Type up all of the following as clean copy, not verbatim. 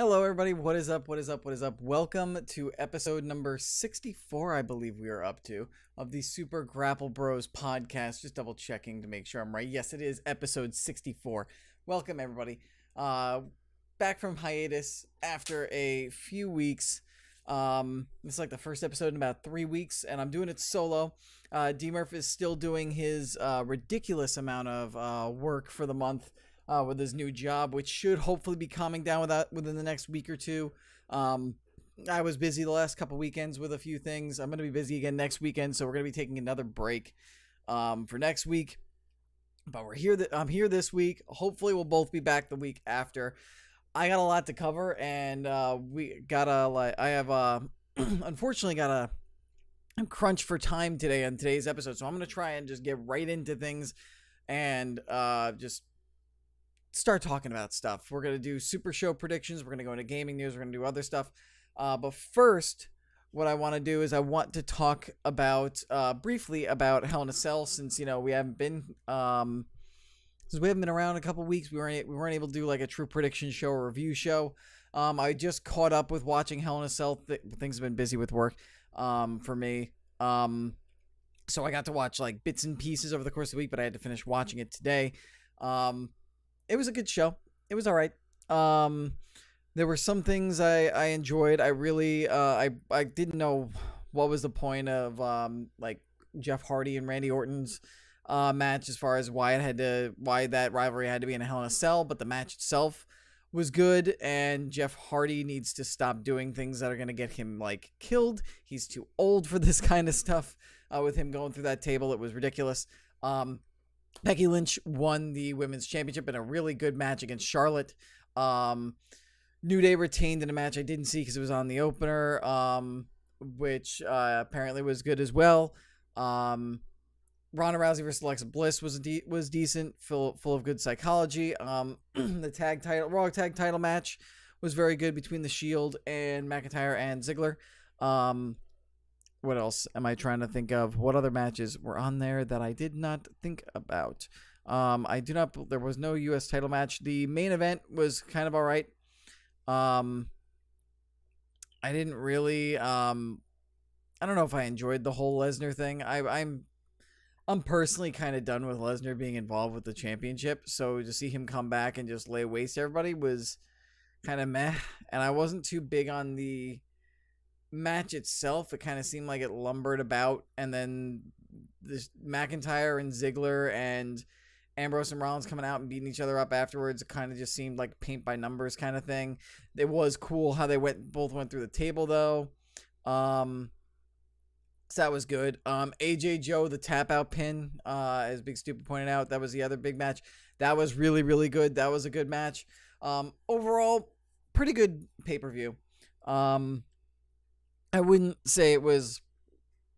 Hello, everybody. What is up? What is up? What is up? Welcome to episode number 64, I believe we are up to, of the Super Grapple Bros podcast. Just double checking to make sure I'm right. Yes, it is episode 64. Welcome, everybody. Back from hiatus after a few weeks. It's like the first episode in about 3 weeks, and I'm doing it solo. D-Murph is still doing his ridiculous amount of work for the month. With his new job, which should hopefully be calming down within the next week or two. I was busy the last couple weekends with a few things. I'm going to be busy again next weekend, so we're going to be taking another break for next week. But I'm here this week. Hopefully, we'll both be back the week after. I got a lot to cover, and unfortunately I'm crunched for time today on today's episode, so I'm going to try and just get right into things and just start talking about stuff. We're going to do Super Show predictions. We're going to go into gaming news. We're going to do other stuff. But first, what I want to do is I want to talk about briefly about Hell in a Cell, since we haven't been around a couple weeks. We weren't able to do like a true prediction show or review show. I just caught up with watching Hell in a Cell. Things have been busy with work for me. So I got to watch like bits and pieces over the course of the week, but I had to finish watching it today. It was a good show. It was all right. There were some things I enjoyed. I really I didn't know what was the point of like Jeff Hardy and Randy Orton's match, as far as why that rivalry had to be in a Hell in a Cell, but the match itself was good, and Jeff Hardy needs to stop doing things that are going to get him like killed. He's too old for this kind of stuff. With him going through that table, it was ridiculous. Becky Lynch won the women's championship in a really good match against Charlotte. New Day retained in a match I didn't see because it was on the opener, which apparently was good as well. Ronda Rousey versus Alexa Bliss was decent, full of good psychology. The Raw tag title match was very good between The Shield and McIntyre and Ziggler. What else am I trying to think of? What other matches were on there that I did not think about? There was no U.S. title match. The main event was kind of all right. I didn't really, I don't know if I enjoyed the whole Lesnar thing. I'm personally kind of done with Lesnar being involved with the championship. So to see him come back and just lay waste to everybody was kind of meh. And I wasn't too big on the match itself. It kind of seemed like it lumbered about, and then this McIntyre and Ziggler and Ambrose and Rollins coming out and beating each other up afterwards, it kind of just seemed like paint by numbers kind of thing. It was cool how they both went through the table though. So that was good. AJ Joe, the tap out pin, as Big Stupid pointed out, that was the other big match. That was really, really good. That was a good match. Overall, pretty good pay-per-view. I wouldn't say it was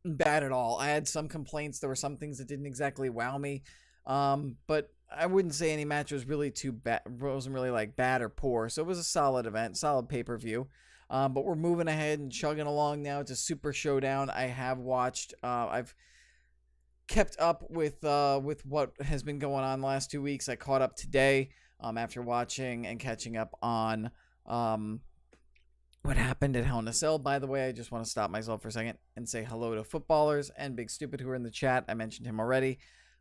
bad at all. I had some complaints. There were some things that didn't exactly wow me. But I wouldn't say any match was really too bad. Wasn't really like bad or poor. So it was a solid event, solid pay-per-view. But we're moving ahead and chugging along now to Super Showdown. I have watched, I've kept up with what has been going on the last 2 weeks. I caught up today, after watching and catching up on, what happened at Hell in a Cell. By the way, I just want to stop myself for a second and say hello to Footballers and Big Stupid who are in the chat. I mentioned him already.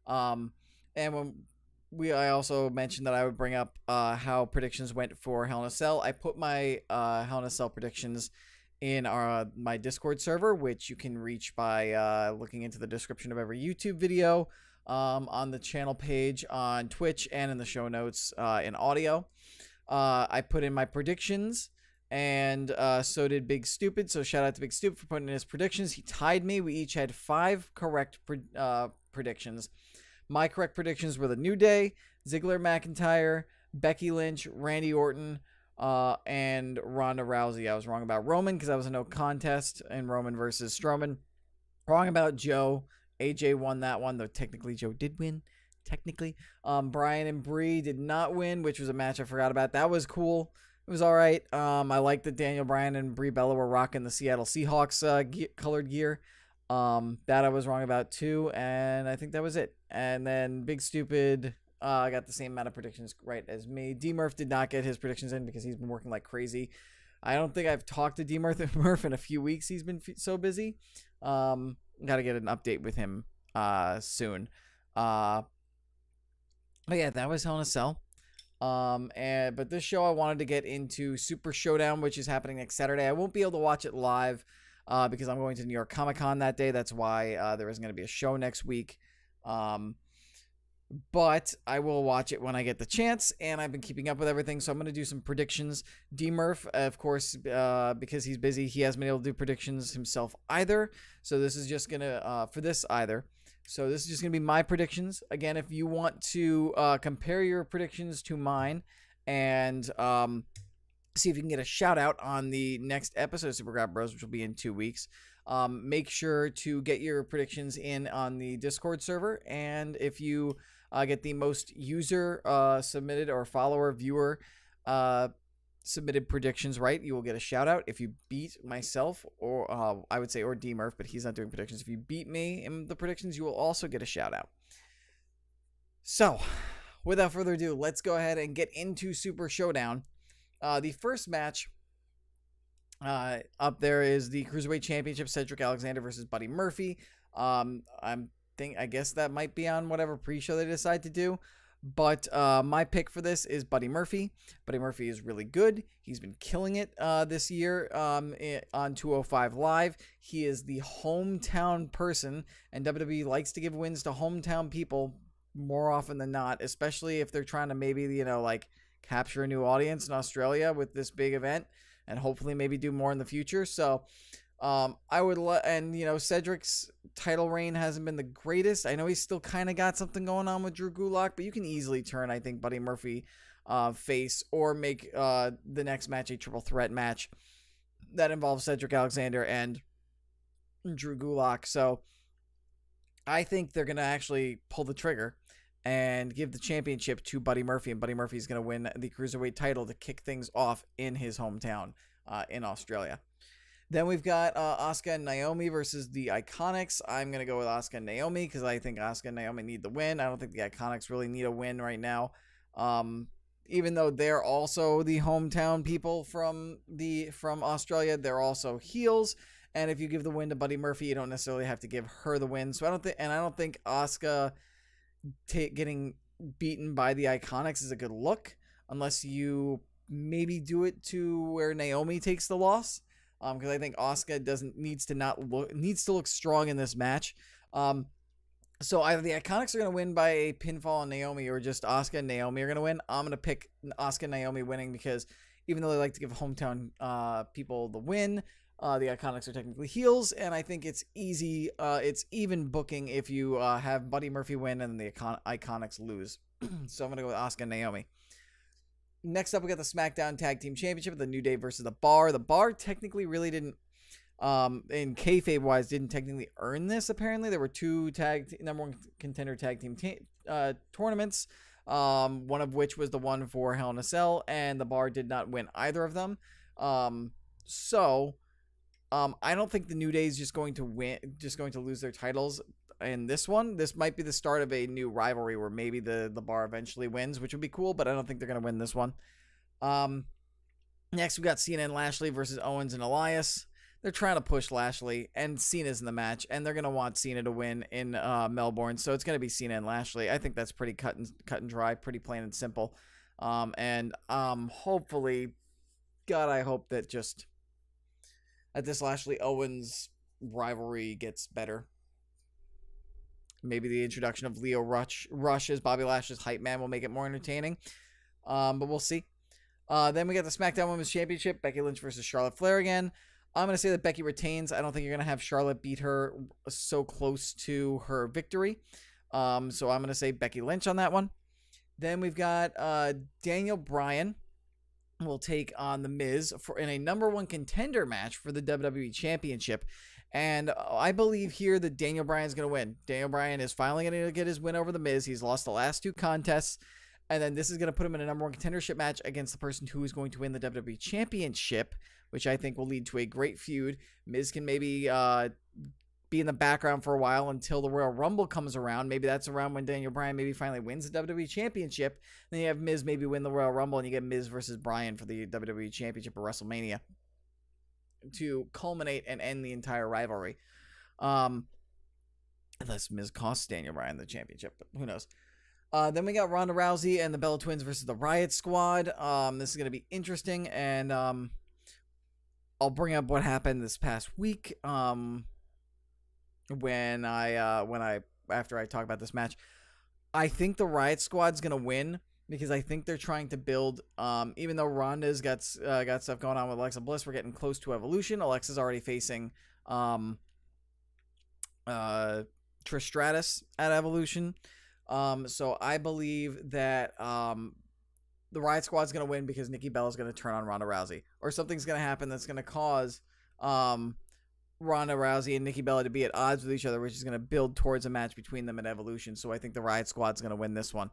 And I also mentioned that I would bring up how predictions went for Hell in a Cell. I put my Hell in a Cell predictions in my Discord server, which you can reach by looking into the description of every YouTube video, on the channel page, on Twitch, and in the show notes in audio. I put in my predictions, and so did Big Stupid. So shout out to Big Stupid for putting in his predictions. He tied me. We each had 5 correct predictions. My correct predictions were the New Day, Ziggler, McIntyre, Becky Lynch, Randy Orton, and Ronda Rousey. I was wrong about Roman because that was a no contest in Roman versus Strowman. Wrong about Joe. AJ won that one, though technically Joe did win. Technically. Brian and Bree did not win, which was a match I forgot about. That was cool. It was all right. I like that Daniel Bryan and Brie Bella were rocking the Seattle Seahawks colored gear. That I was wrong about too, and I think that was it. And then Big Stupid got the same amount of predictions right as me. D Murph did not get his predictions in because he's been working like crazy. I don't think I've talked to D Murph in a few weeks. He's been so busy. Got to get an update with him soon. But yeah, that was Hell in a Cell. But this show I wanted to get into Super Showdown, which is happening next Saturday. I won't be able to watch it live because I'm going to New York Comic Con that day. That's why there isn't going to be a show next week. But I will watch it when I get the chance, and I've been keeping up with everything, so I'm going to do some predictions. D Murph, of course, because he's busy, he hasn't been able to do predictions himself either. So this is just going to So this is just going to be my predictions. Again, if you want to compare your predictions to mine and see if you can get a shout out on the next episode of Super Grapple Bros, which will be in 2 weeks, make sure to get your predictions in on the Discord server. And if you get the most user submitted or follower viewer submitted predictions right, you will get a shout out. If you beat myself, or I would say or D Murph, but he's not doing predictions, if you beat me in the predictions, you will also get a shout out. So without further ado, let's go ahead and get into Super Showdown. The first match up there is the Cruiserweight Championship, Cedric Alexander versus Buddy Murphy. I guess that might be on whatever pre-show they decide to do. But my pick for this is Buddy Murphy. Buddy Murphy is really good. He's been killing it this year on 205 Live. He is the hometown person, and WWE likes to give wins to hometown people more often than not, especially if they're trying to maybe, like capture a new audience in Australia with this big event, and hopefully maybe do more in the future. So I would Cedric's title reign hasn't been the greatest. I know he's still kind of got something going on with Drew Gulak, but you can easily turn, I think, Buddy Murphy face, or make the next match a triple threat match that involves Cedric Alexander and Drew Gulak. So I think they're going to actually pull the trigger and give the championship to Buddy Murphy, and Buddy Murphy is going to win the Cruiserweight title to kick things off in his hometown in Australia. Then we've got Asuka and Naomi versus the Iconics. I'm going to go with Asuka and Naomi because I think Asuka and Naomi need the win. I don't think the Iconics really need a win right now. Even though they're also the hometown people from Australia, they're also heels. And if you give the win to Buddy Murphy, you don't necessarily have to give her the win. So I don't think Asuka getting beaten by the Iconics is a good look, unless you maybe do it to where Naomi takes the loss. Because I think Asuka needs to look strong in this match. So either the Iconics are going to win by a pinfall on Naomi, or just Asuka and Naomi are going to win. I'm going to pick Asuka and Naomi winning, because even though they like to give hometown people the win, the Iconics are technically heels, and I think it's easy. It's even booking if you have Buddy Murphy win and the Iconics lose. So I'm going to go with Asuka and Naomi. Next up, we got the SmackDown Tag Team Championship, the New Day versus The Bar. The Bar technically really didn't, in kayfabe-wise, didn't technically earn this, apparently. There were two number one contender tag team tournaments, one of which was the one for Hell in a Cell, and The Bar did not win either of them. So I don't think the New Day is just going to lose their titles in this one. This might be the start of a new rivalry where maybe the Bar eventually wins, which would be cool, but I don't think they're going to win this one. Next, we got Cena and Lashley versus Owens and Elias. They're trying to push Lashley, and Cena's in the match, and they're going to want Cena to win in Melbourne, so it's going to be Cena and Lashley. I think that's pretty cut and dry, pretty plain and simple. Hopefully, God, I hope that this Lashley-Owens rivalry gets better. Maybe the introduction of Leo Rush as Bobby Lashley's hype man will make it more entertaining. But we'll see. Then we got the SmackDown Women's Championship, Becky Lynch versus Charlotte Flair again. I'm going to say that Becky retains. I don't think you're going to have Charlotte beat her so close to her victory. So I'm going to say Becky Lynch on that one. Then we've got Daniel Bryan will take on The Miz in a number one contender match for the WWE Championship. And I believe here that Daniel Bryan's going to win. Daniel Bryan is finally going to get his win over The Miz. He's lost the last two contests. And then this is going to put him in a number one contendership match against the person who is going to win the WWE Championship, which I think will lead to a great feud. Miz can maybe be in the background for a while until the Royal Rumble comes around. Maybe that's around when Daniel Bryan maybe finally wins the WWE Championship. Then you have Miz maybe win the Royal Rumble, and you get Miz versus Bryan for the WWE Championship at WrestleMania to culminate and end the entire rivalry. Unless Miz costs Daniel Bryan the championship, but who knows. Then we got Ronda Rousey and the Bella Twins versus the Riot Squad. This is going to be interesting, and I'll bring up what happened this past week when I after I talk about this match. I think the Riot Squad's going to win because I think they're trying to build, even though Ronda's got stuff going on with Alexa Bliss, we're getting close to Evolution. Alexa's already facing Trish Stratus at Evolution. So I believe that the Riot Squad's going to win because Nikki Bella's going to turn on Ronda Rousey. Or something's going to happen that's going to cause Ronda Rousey and Nikki Bella to be at odds with each other, which is going to build towards a match between them at Evolution. So I think the Riot Squad's going to win this one.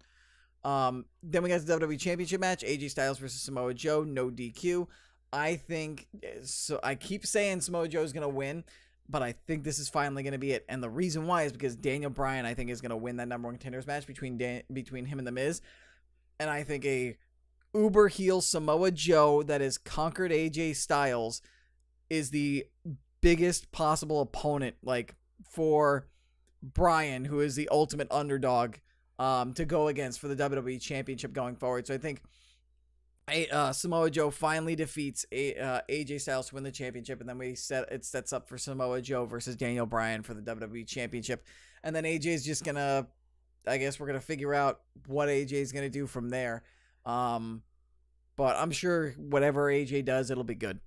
Then we got the WWE Championship match, AJ Styles versus Samoa Joe, no DQ. I think, so I keep saying Samoa Joe's going to win, but I think this is finally going to be it. And the reason why is because Daniel Bryan, I think, is going to win that number one contenders match between him and The Miz. And I think a uber heel Samoa Joe that has conquered AJ Styles is the biggest possible opponent, like, for Bryan, who is the ultimate underdog, to go against for the WWE Championship going forward. So I think Samoa Joe finally defeats AJ Styles to win the championship, and then it sets up for Samoa Joe versus Daniel Bryan for the WWE Championship. And then AJ's just gonna, I guess we're gonna figure out what AJ's gonna do from there. But I'm sure whatever AJ does, it'll be good.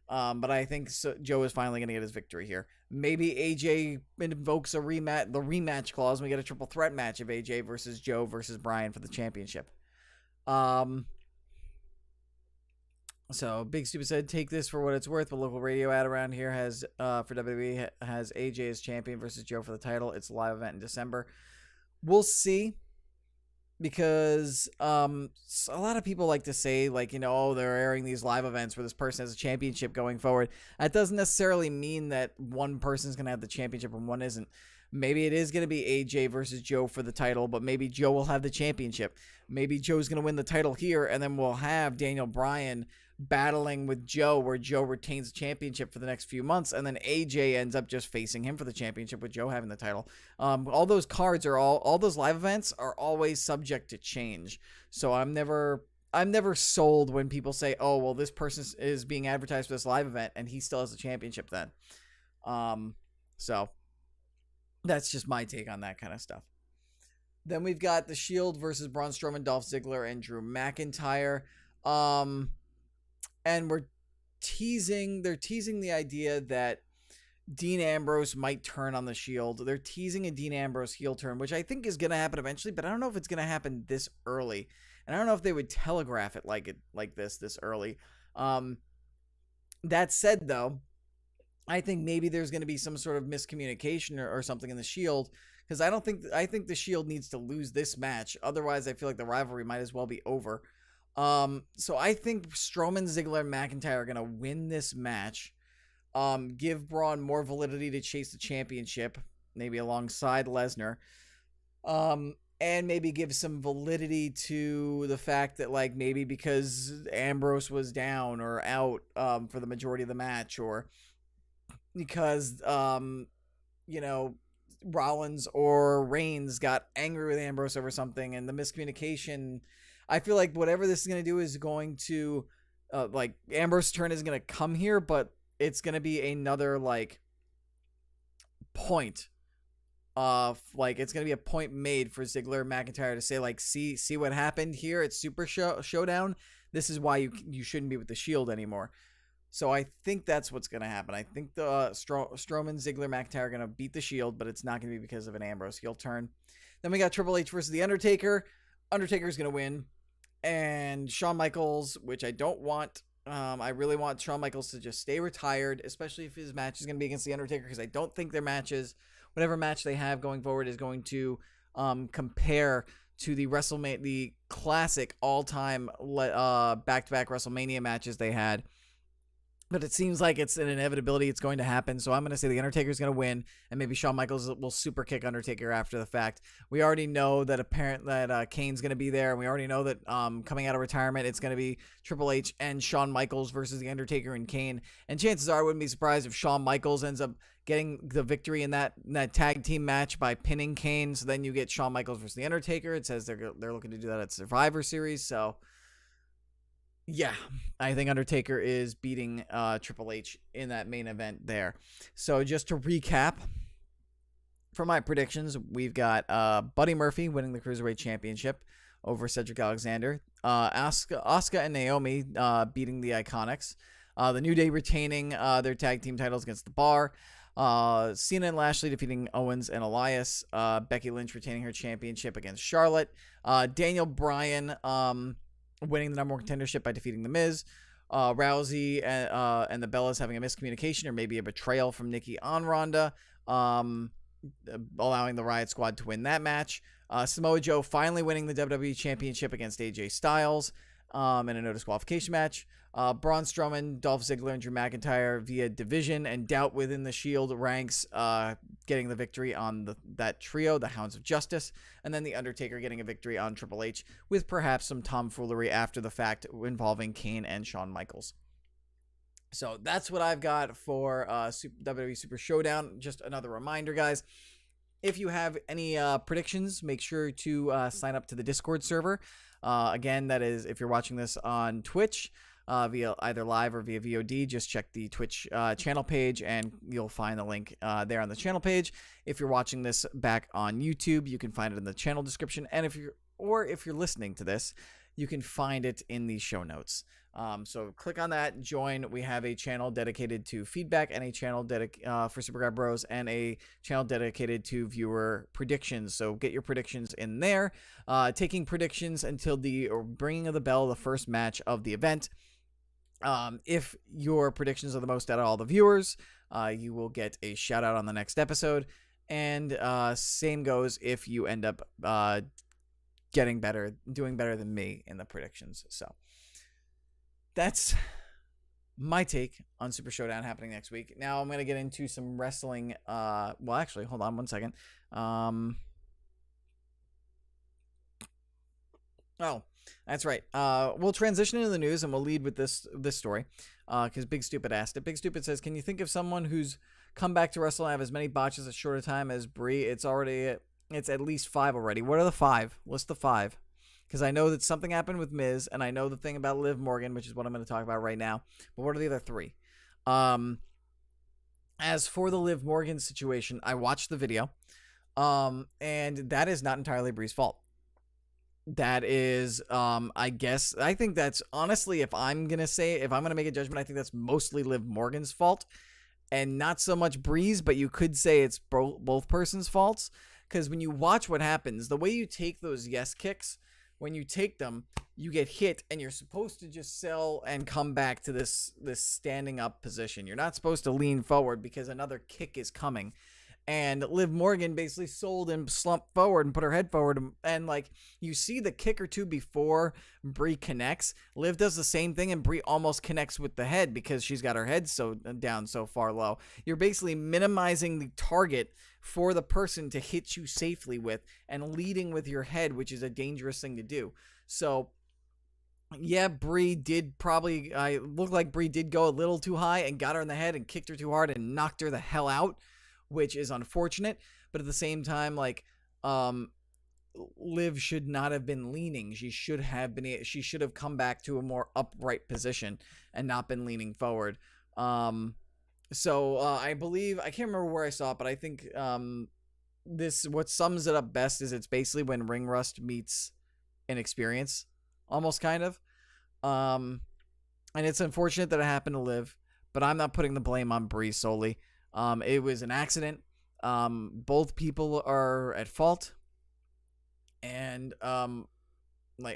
But I think Joe is finally gonna get his victory here. Maybe AJ invokes the rematch clause, and we get a triple threat match of AJ versus Joe versus Bryan for the championship. So Big Stupid said, take this for what it's worth. The local radio ad around here has for WWE has AJ as champion versus Joe for the title. It's a live event in December. We'll see, because a lot of people like to say, like, you know, oh, they're airing these live events where this person has a championship going forward. That doesn't necessarily mean that one person's going to have the championship and one isn't. Maybe it is going to be AJ versus Joe for the title, but maybe Joe will have the championship. Maybe Joe's going to win the title here, and then we'll have Daniel Bryan battling with Joe, where Joe retains the championship for the next few months, and then AJ ends up just facing him for the championship with Joe having the title. All those cards are all those live events are always subject to change. So I'm never sold when people say, oh, well, this person is being advertised for this live event and he still has the championship then. So that's just my take on that kind of stuff. Then we've got The Shield versus Braun Strowman, Dolph Ziggler, and Drew McIntyre. And they're teasing the idea that Dean Ambrose might turn on The Shield. They're teasing a Dean Ambrose heel turn, which I think is going to happen eventually, but I don't know if it's going to happen this early. And I don't know if they would telegraph it like this early. That said, though, I think maybe there's going to be some sort of miscommunication or something in The Shield, because I think The Shield needs to lose this match. Otherwise, I feel like the rivalry might as well be over. So I think Strowman, Ziggler, and McIntyre are going to win this match. Give Braun more validity to chase the championship, maybe alongside Lesnar. And maybe give some validity to the fact that, like, maybe because Ambrose was down or out for the majority of the match, or because, you know, Rollins or Reigns got angry with Ambrose over something, and the miscommunication. I feel like whatever this is going to do is going to, like, Ambrose's turn is going to come here, but it's going to be another, like, point of, like, it's going to be a point made for Ziggler and McIntyre to say, like, see what happened here at Super Showdown? This is why you shouldn't be with the Shield anymore. So I think that's what's going to happen. I think the Strowman, Ziggler, McIntyre are going to beat the Shield, but it's not going to be because of an Ambrose heel turn. Then we got Triple H versus The Undertaker. Undertaker's going to win. And Shawn Michaels, which I don't want. I really want Shawn Michaels to just stay retired, especially if his match is going to be against The Undertaker, because I don't think their matches, whatever match they have going forward, is going to compare to the classic all-time back-to-back WrestleMania matches they had But it seems like it's an inevitability. It's going to happen. So I'm going to say the Undertaker's going to win, and maybe Shawn Michaels will super kick Undertaker after the fact. We already know that Kane's going to be there. And we already know that coming out of retirement, it's going to be Triple H and Shawn Michaels versus the Undertaker and Kane. And chances are I wouldn't be surprised if Shawn Michaels ends up getting the victory in that tag team match by pinning Kane. So then you get Shawn Michaels versus the Undertaker. It says they're looking to do that at Survivor Series. So yeah, I think Undertaker is beating Triple H in that main event there. So just to recap, for my predictions, we've got Buddy Murphy winning the Cruiserweight Championship over Cedric Alexander. Asuka and Naomi beating the Iconics. The New Day retaining their tag team titles against the Bar. Cena and Lashley defeating Owens and Elias. Becky Lynch retaining her championship against Charlotte. Daniel Bryan winning the number one contendership by defeating The Miz. Rousey and the Bellas having a miscommunication or maybe a betrayal from Nikki on Ronda, allowing the Riot Squad to win that match. Samoa Joe finally winning the WWE Championship against AJ Styles in a no disqualification match. Braun Strowman, Dolph Ziggler, and Drew McIntyre via division and doubt within the Shield ranks getting the victory on that trio, the Hounds of Justice, and then The Undertaker getting a victory on Triple H with perhaps some tomfoolery after the fact involving Kane and Shawn Michaels. So that's what I've got for WWE Super Showdown. Just another reminder, guys. If you have any predictions, make sure to sign up to the Discord server. Again, that is if you're watching this on Twitch, via either live or via VOD, just check the Twitch channel page and you'll find the link there on the channel page. If you're watching this back on YouTube, you can find it in the channel description. And if you're listening to this, you can find it in the show notes. So click on that, join. We have a channel dedicated to feedback and a channel for Super Grapple Bros and a channel dedicated to viewer predictions. So get your predictions in there. Taking predictions until the ringing of the bell, the first match of the event. If your predictions are the most out of all the viewers, you will get a shout out on the next episode. And same goes if you end up doing better than me in the predictions. So that's my take on Super Showdown happening next week. Now I'm going to get into some wrestling. Well, actually, hold on one second. Oh, that's right. We'll transition into the news and we'll lead with this story because Big Stupid asked it. Big Stupid says, can you think of someone who's come back to wrestle and have as many botches as short a time as Brie? It's at least 5 already. What are the 5? List the 5. Because I know that something happened with Miz, and I know the thing about Liv Morgan, which is what I'm going to talk about right now. But what are the other 3? As for the Liv Morgan situation, I watched the video, and that is not entirely Brie's fault. That is, I think that's, honestly, if I'm going to make a judgment, I think that's mostly Liv Morgan's fault, and not so much Brie's, but you could say it's both persons' faults. Because when you watch what happens, the way you take those yes kicks, when you take them, you get hit and you're supposed to just sell and come back to this standing up position. You're not supposed to lean forward because another kick is coming. And Liv Morgan basically sold and slumped forward and put her head forward. And like, you see the kick or two before Brie connects. Liv does the same thing and Brie almost connects with the head because she's got her head so down so far low. You're basically minimizing the target for the person to hit you safely with and leading with your head, which is a dangerous thing to do. So yeah, Brie did looked like Brie did go a little too high and got her in the head and kicked her too hard and knocked her the hell out, which is unfortunate. But at the same time, like, Liv should not have been leaning. She should have come back to a more upright position and not been leaning forward. So I believe, I can't remember where I saw it, but I think what sums it up best is it's basically when ring rust meets inexperience, almost kind of. And it's unfortunate that it happened to Liv, but I'm not putting the blame on Brie solely. It was an accident. Both people are at fault, and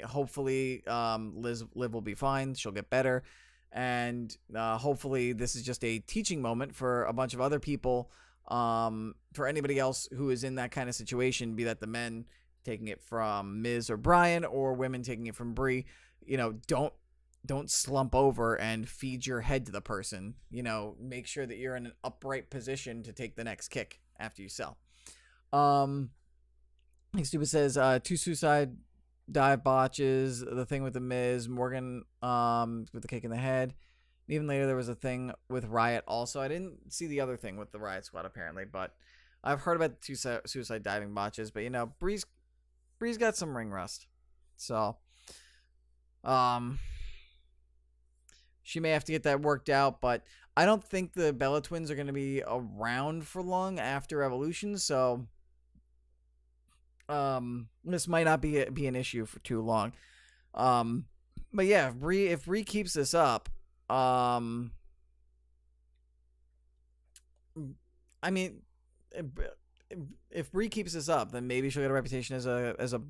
hopefully Liv will be fine. She'll get better. And hopefully this is just a teaching moment for a bunch of other people, for anybody else who is in that kind of situation, be that the men taking it from Miz or Bryan or women taking it from Brie. Don't don't slump over and feed your head to the person. Make sure that you're in an upright position to take the next kick after you sell. Like Stupid says, 2 suicide dive botches, the thing with the Miz, Morgan with the kick in the head. Even later, there was a thing with Riot also. I didn't see the other thing with the Riot Squad, apparently, but I've heard about the 2 suicide diving botches. But, Bree's got some ring rust. So, she may have to get that worked out, but I don't think the Bella Twins are going to be around for long after Evolution, so this might not be an issue for too long. But yeah, if Bree keeps this up, I mean, if Bree keeps this up, then maybe she'll get a reputation as a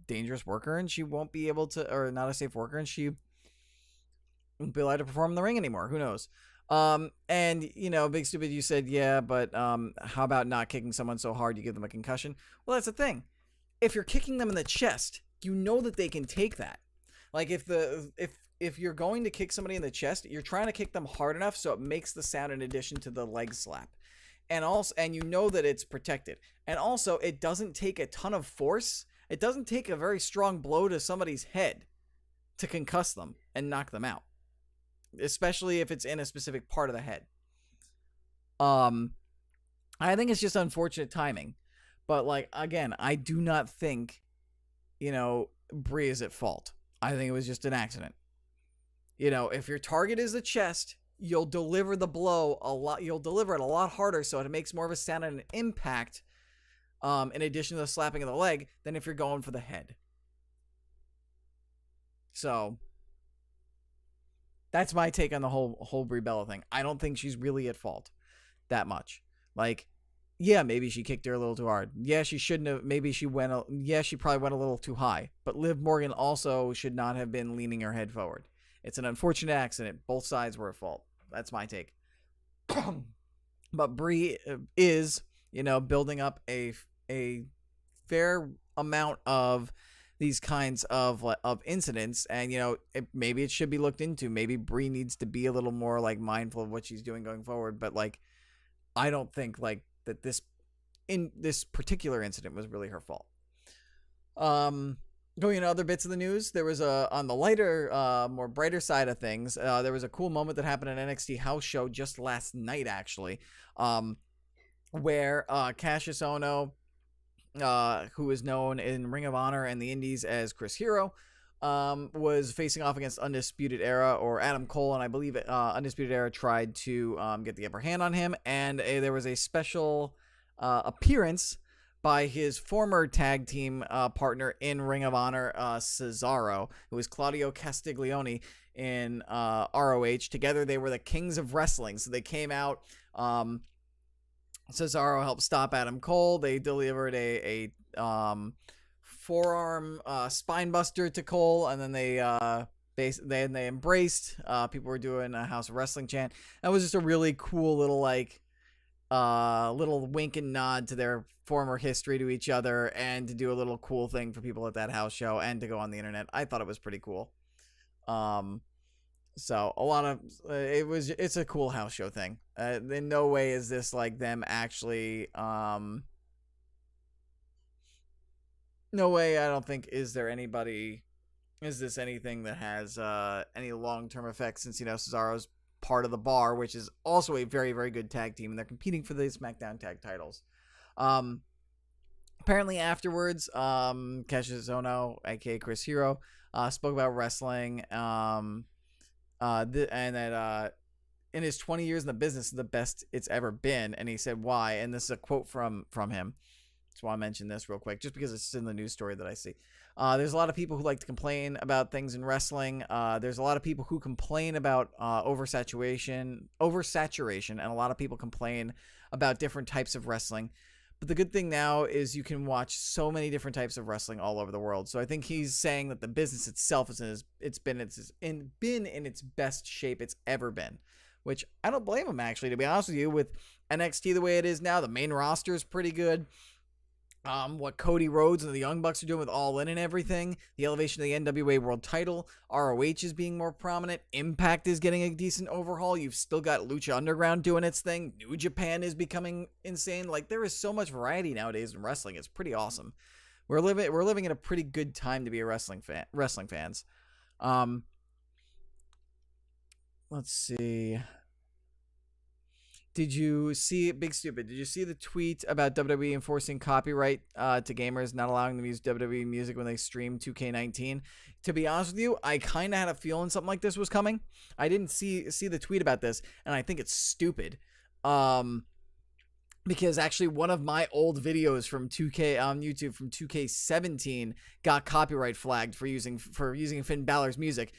dangerous worker, and she won't be able to, or not a safe worker, and she won't be allowed to perform in the ring anymore. Who knows? And Big Stupid, you said, yeah, but how about not kicking someone so hard you give them a concussion? Well, that's the thing. If you're kicking them in the chest, you know that they can take that. Like if you're going to kick somebody in the chest, you're trying to kick them hard enough so it makes the sound in addition to the leg slap. And you know that it's protected. And also, it doesn't take a ton of force. It doesn't take a very strong blow to somebody's head to concuss them and knock them out, especially if it's in a specific part of the head. I think it's just unfortunate timing. But, again, I do not think, Bree is at fault. I think it was just an accident. If your target is the chest, you'll deliver the blow a lot. You'll deliver it a lot harder, so it makes more of a sound and an impact, in addition to the slapping of the leg, than if you're going for the head. So, that's my take on the whole Brie Bella thing. I don't think she's really at fault that much. Yeah, maybe she kicked her a little too hard. Yeah, she shouldn't have. Maybe she she probably went a little too high. But Liv Morgan also should not have been leaning her head forward. It's an unfortunate accident. Both sides were at fault. That's my take. But Brie is, building up a fair amount of these kinds of incidents, and maybe it should be looked into. Maybe Brie needs to be a little more mindful of what she's doing going forward. But I don't think that this particular incident was really her fault. Going into other bits of the news, there was on the lighter, more brighter side of things, there was a cool moment that happened at NXT House Show just last night, actually, where Cassius Ohno, who is known in Ring of Honor and the Indies as Chris Hero, was facing off against Undisputed Era or Adam Cole, and I believe Undisputed Era tried to get the upper hand on him, and there was a special appearance by his former tag team partner in Ring of Honor, Cesaro, who was Claudio Castiglione in ROH. Together, they were the Kings of Wrestling, so they came out. Cesaro helped stop Adam Cole. They delivered a forearm spine buster to Cole, and then they embraced. People were doing a House of Wrestling chant. That was just a really cool little little wink and nod to their former history to each other, and to do a little cool thing for people at that house show and to go on the internet. I thought it was pretty cool. So a lot of it's a cool house show thing. In no way is this them actually no way, I don't think, is this anything that has any long-term effects, since Cesaro's part of the Bar, which is also a very, very good tag team, and they're competing for the SmackDown tag titles. Apparently afterwards, Cassius Ohno, aka Chris Hero, spoke about wrestling, and that in his 20 years in the business, the best it's ever been, and he said why, and this is a quote from him. So I'll mention this real quick, just because it's in the news story that I see. There's a lot of people who like to complain about things in wrestling. There's a lot of people who complain about oversaturation, and a lot of people complain about different types of wrestling. But the good thing now is you can watch so many different types of wrestling all over the world. So I think he's saying that the business itself is been in its best shape it's ever been, which I don't blame him, actually, to be honest with you. With NXT the way it is now, the main roster is pretty good. what Cody Rhodes and the Young Bucks are doing with All In and everything, the elevation of the NWA World Title, ROH is being more prominent, Impact is getting a decent overhaul, you've still got Lucha Underground doing its thing, New Japan is becoming insane. Like, there is so much variety nowadays in wrestling. It's pretty awesome. We're living in a pretty good time to be a wrestling fans. Let's see. Did you see, Big Stupid, did you see the tweet about WWE enforcing copyright to gamers, not allowing them to use WWE music when they stream 2K19? To be honest with you, I kind of had a feeling something like this was coming. I didn't see the tweet about this, and I think it's stupid. Because actually one of my old videos from 2K on YouTube from 2K17 got copyright flagged for using Finn Balor's music.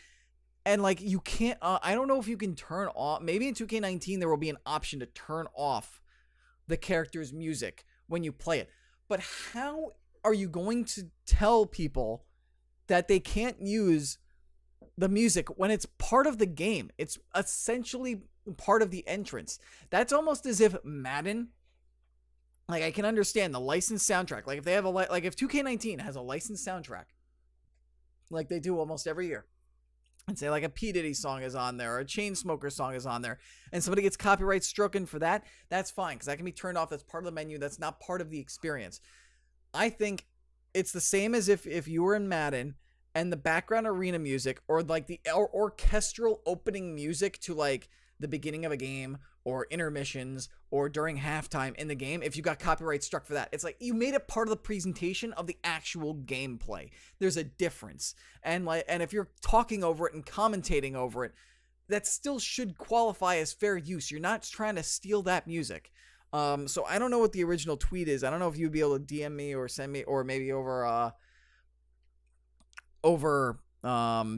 And, like, you can't, I don't know if you can turn off, maybe in 2K19 there will be an option to turn off the character's music when you play it. But how are you going to tell people that they can't use the music when it's part of the game? It's essentially part of the entrance. That's almost as if Madden, like, I can understand the licensed soundtrack. Like, if they have if 2K19 has a licensed soundtrack, like they do almost every year, and say like a P. Diddy song is on there or a Chainsmokers song is on there, and somebody gets copyright stricken for that, that's fine, because that can be turned off. That's part of the menu. That's not part of the experience. I think it's the same as if you were in Madden and the background arena music or like the orchestral opening music to like the beginning of a game or intermissions or during halftime in the game, if you got copyright struck for that, it's like you made it part of the presentation of the actual gameplay. There's a difference. And if you're talking over it and commentating over it, that still should qualify as fair use. You're not trying to steal that music. So I don't know what the original tweet is. I don't know if you'd be able to DM me or send me, or maybe over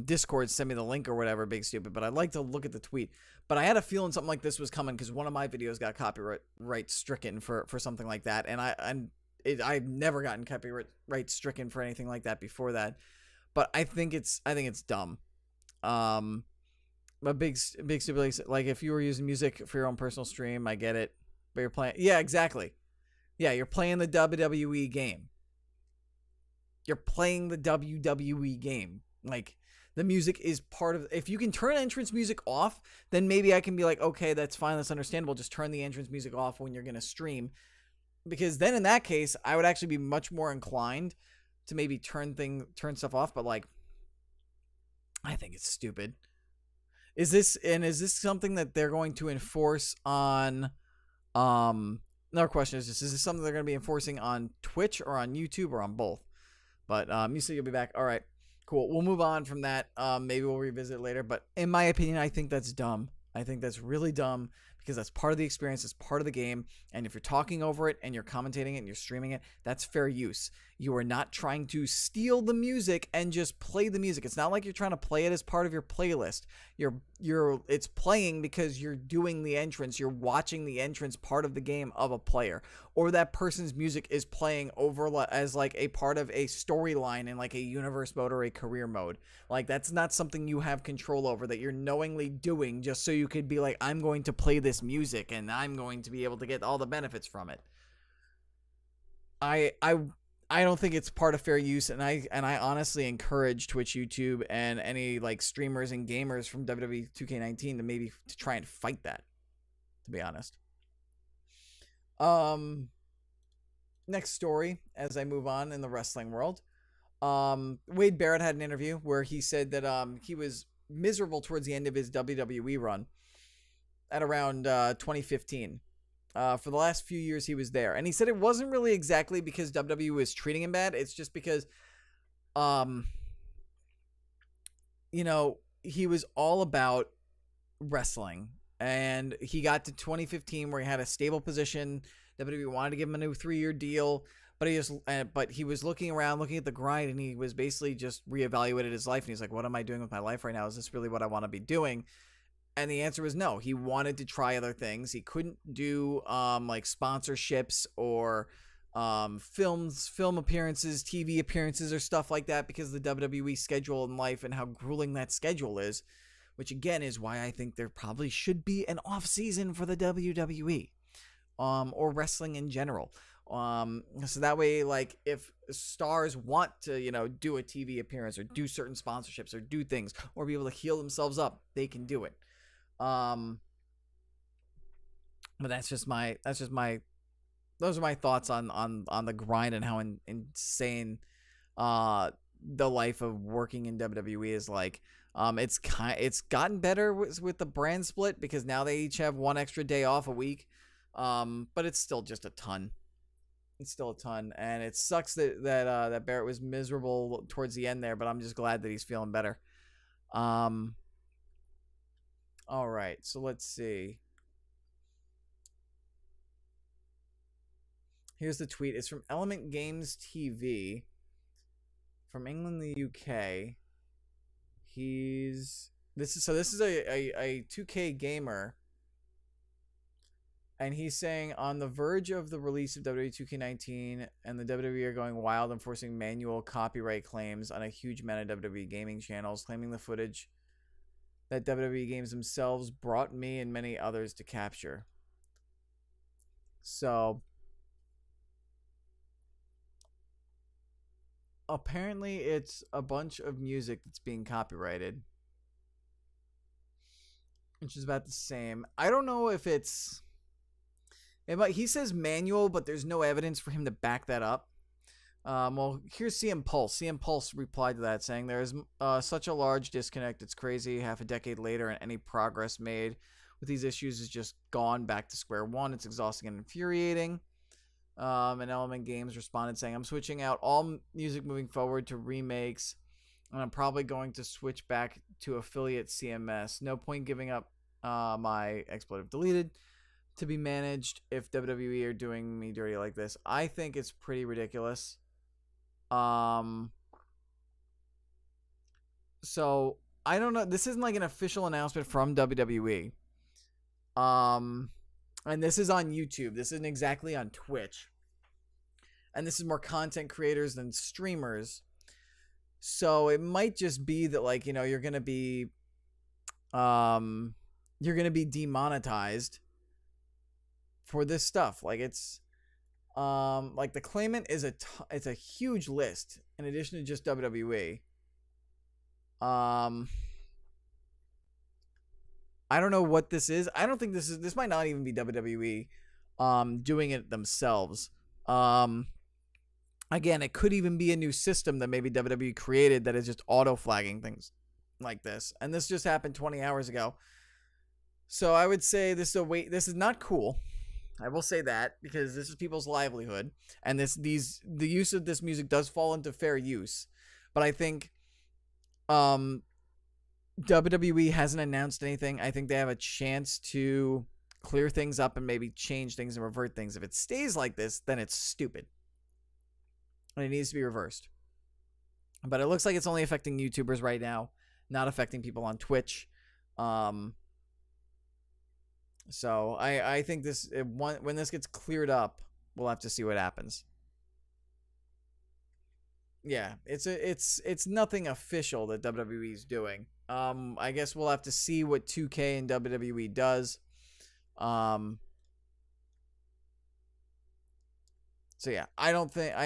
Discord, send me the link or whatever, Big Stupid, but I'd like to look at the tweet. But I had a feeling something like this was coming because one of my videos got copyright stricken for something like that, and I've never gotten copyright stricken for anything like that before that. But I think it's dumb. But Big Stupid, like if you were using music for your own personal stream, I get it, but you're playing, yeah, exactly, yeah, you're playing the WWE game. You're playing the WWE game. Like, the music is part of, if you can turn entrance music off, then maybe I can be like, okay, that's fine, that's understandable. Just turn the entrance music off when you're going to stream. Because then in that case, I would actually be much more inclined to maybe turn stuff off. But like, I think it's stupid. Is this something that they're going to enforce on, another question is this something they're going to be enforcing on Twitch or on YouTube or on both? But you said you'll be back. All right, cool. We'll move on from that. Maybe we'll revisit it later. But in my opinion, I think that's dumb. I think that's really dumb because that's part of the experience. It's part of the game. And if you're talking over it and you're commentating it and you're streaming it, that's fair use. You are not trying to steal the music and just play the music. It's not like you're trying to play it as part of your playlist. It's playing because you're doing the entrance. You're watching the entrance part of the game of a player, or that person's music is playing over as like a part of a storyline in like a universe mode or a career mode. Like, that's not something you have control over, that you're knowingly doing just so you could be like, I'm going to play this music and I'm going to be able to get all the benefits from it. I don't think it's part of fair use, and I honestly encourage Twitch, YouTube, and any like streamers and gamers from WWE 2K19 to maybe to try and fight that, to be honest. Next story as I move on in the wrestling world. Wade Barrett had an interview where he said that he was miserable towards the end of his WWE run at around 2015. For the last few years he was there, and he said it wasn't really exactly because WWE was treating him bad. It's just because he was all about wrestling, and he got to 2015 where he had a stable position. WWE wanted to give him a new 3-year deal, but he was looking around, looking at the grind, and he was basically just reevaluated his life, and he's like, what am I doing with my life right now? Is this really what I want to be doing? And the answer was no. He wanted to try other things. He couldn't do like sponsorships or film appearances, TV appearances, or stuff like that because of the WWE schedule in life and how grueling that schedule is, which again is why I think there probably should be an off season for the WWE or wrestling in general. So that way, like, if stars want to, do a TV appearance or do certain sponsorships or do things or be able to heal themselves up, they can do it. But those are my thoughts on the grind and how insane the life of working in WWE is like. It's gotten better with the brand split because now they each have one extra day off a week. But it's still just a ton. It's still a ton, and it sucks that Barrett was miserable towards the end there. But I'm just glad that he's feeling better. All right, so let's see. Here's the tweet. It's from Element Games TV from England, the UK. This is a 2K gamer, and he's saying on the verge of the release of WWE 2K19, and the WWE are going wild enforcing manual copyright claims on a huge amount of WWE gaming channels, claiming the footage that WWE games themselves brought me and many others to capture. So apparently it's a bunch of music that's being copyrighted, which is about the same. I don't know if he says manual, but there's no evidence for him to back that up. Well, here's CM Pulse. CM Pulse replied to that saying, there is such a large disconnect. It's crazy. Half a decade later, and any progress made with these issues is just gone back to square one. It's exhausting and infuriating. And Element Games responded saying, I'm switching out all music moving forward to remakes, and I'm probably going to switch back to affiliate CMS. No point giving up my expletive deleted to be managed if WWE are doing me dirty like this. I think it's pretty ridiculous. So I don't know. This isn't like an official announcement from WWE. And this is on YouTube. This isn't exactly on Twitch. And this is more content creators than streamers. So it might just be that, like, you're going to be demonetized for this stuff. Like, it's like the claimant is it's a huge list in addition to just WWE. I don't know what this is. I don't think this might not even be WWE doing it themselves. Again, it could even be a new system that maybe WWE created that is just auto flagging things like this. And this just happened 20 hours ago. So I would say this is not cool. I will say that because this is people's livelihood, and the use of this music does fall into fair use. But I think WWE hasn't announced anything. I think they have a chance to clear things up and maybe change things and revert things. If it stays like this, then it's stupid. And it needs to be reversed. But it looks like it's only affecting YouTubers right now, not affecting people on Twitch. So I think when this gets cleared up, we'll have to see what happens. Yeah, it's nothing official that WWE is doing. I guess we'll have to see what 2K and WWE does. So yeah, I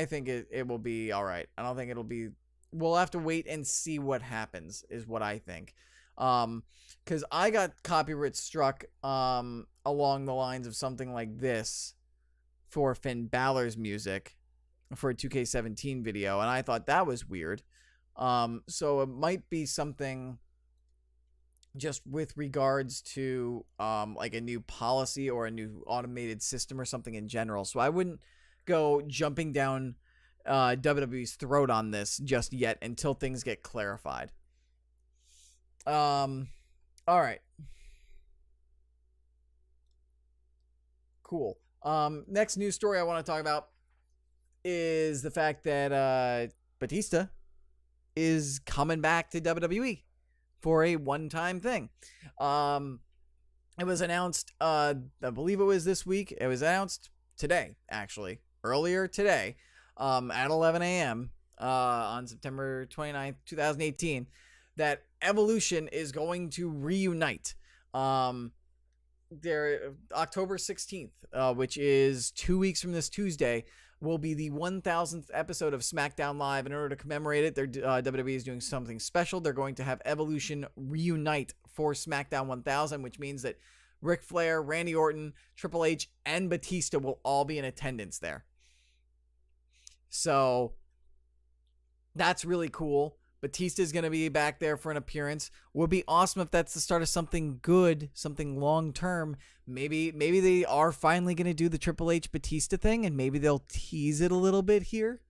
think it will be all right. I don't think it'll be. We'll have to wait and see what happens, is what I think. Because I got copyright struck along the lines of something like this for Finn Balor's music for a 2K17 video, and I thought that was weird. So it might be something just with regards to like a new policy or a new automated system or something in general. So I wouldn't go jumping down WWE's throat on this just yet until things get clarified. All right. Cool. Next news story I want to talk about is the fact that Batista is coming back to WWE for a one-time thing. It was announced, I believe it was this week. It was announced today, actually, earlier today, at 11 a.m. On September 29th, 2018, that Evolution is going to reunite. there October 16th, which is 2 weeks from this Tuesday, will be the 1000th episode of SmackDown Live. In order to commemorate it, WWE is doing something special. They're going to have Evolution reunite for SmackDown 1000, which means that Ric Flair, Randy Orton, Triple H, and Batista will all be in attendance there. So that's really cool. Batista's going to be back there for an appearance. Would be awesome if that's the start of something good, something long-term. Maybe they are finally going to do the Triple H Batista thing, and maybe they'll tease it a little bit here.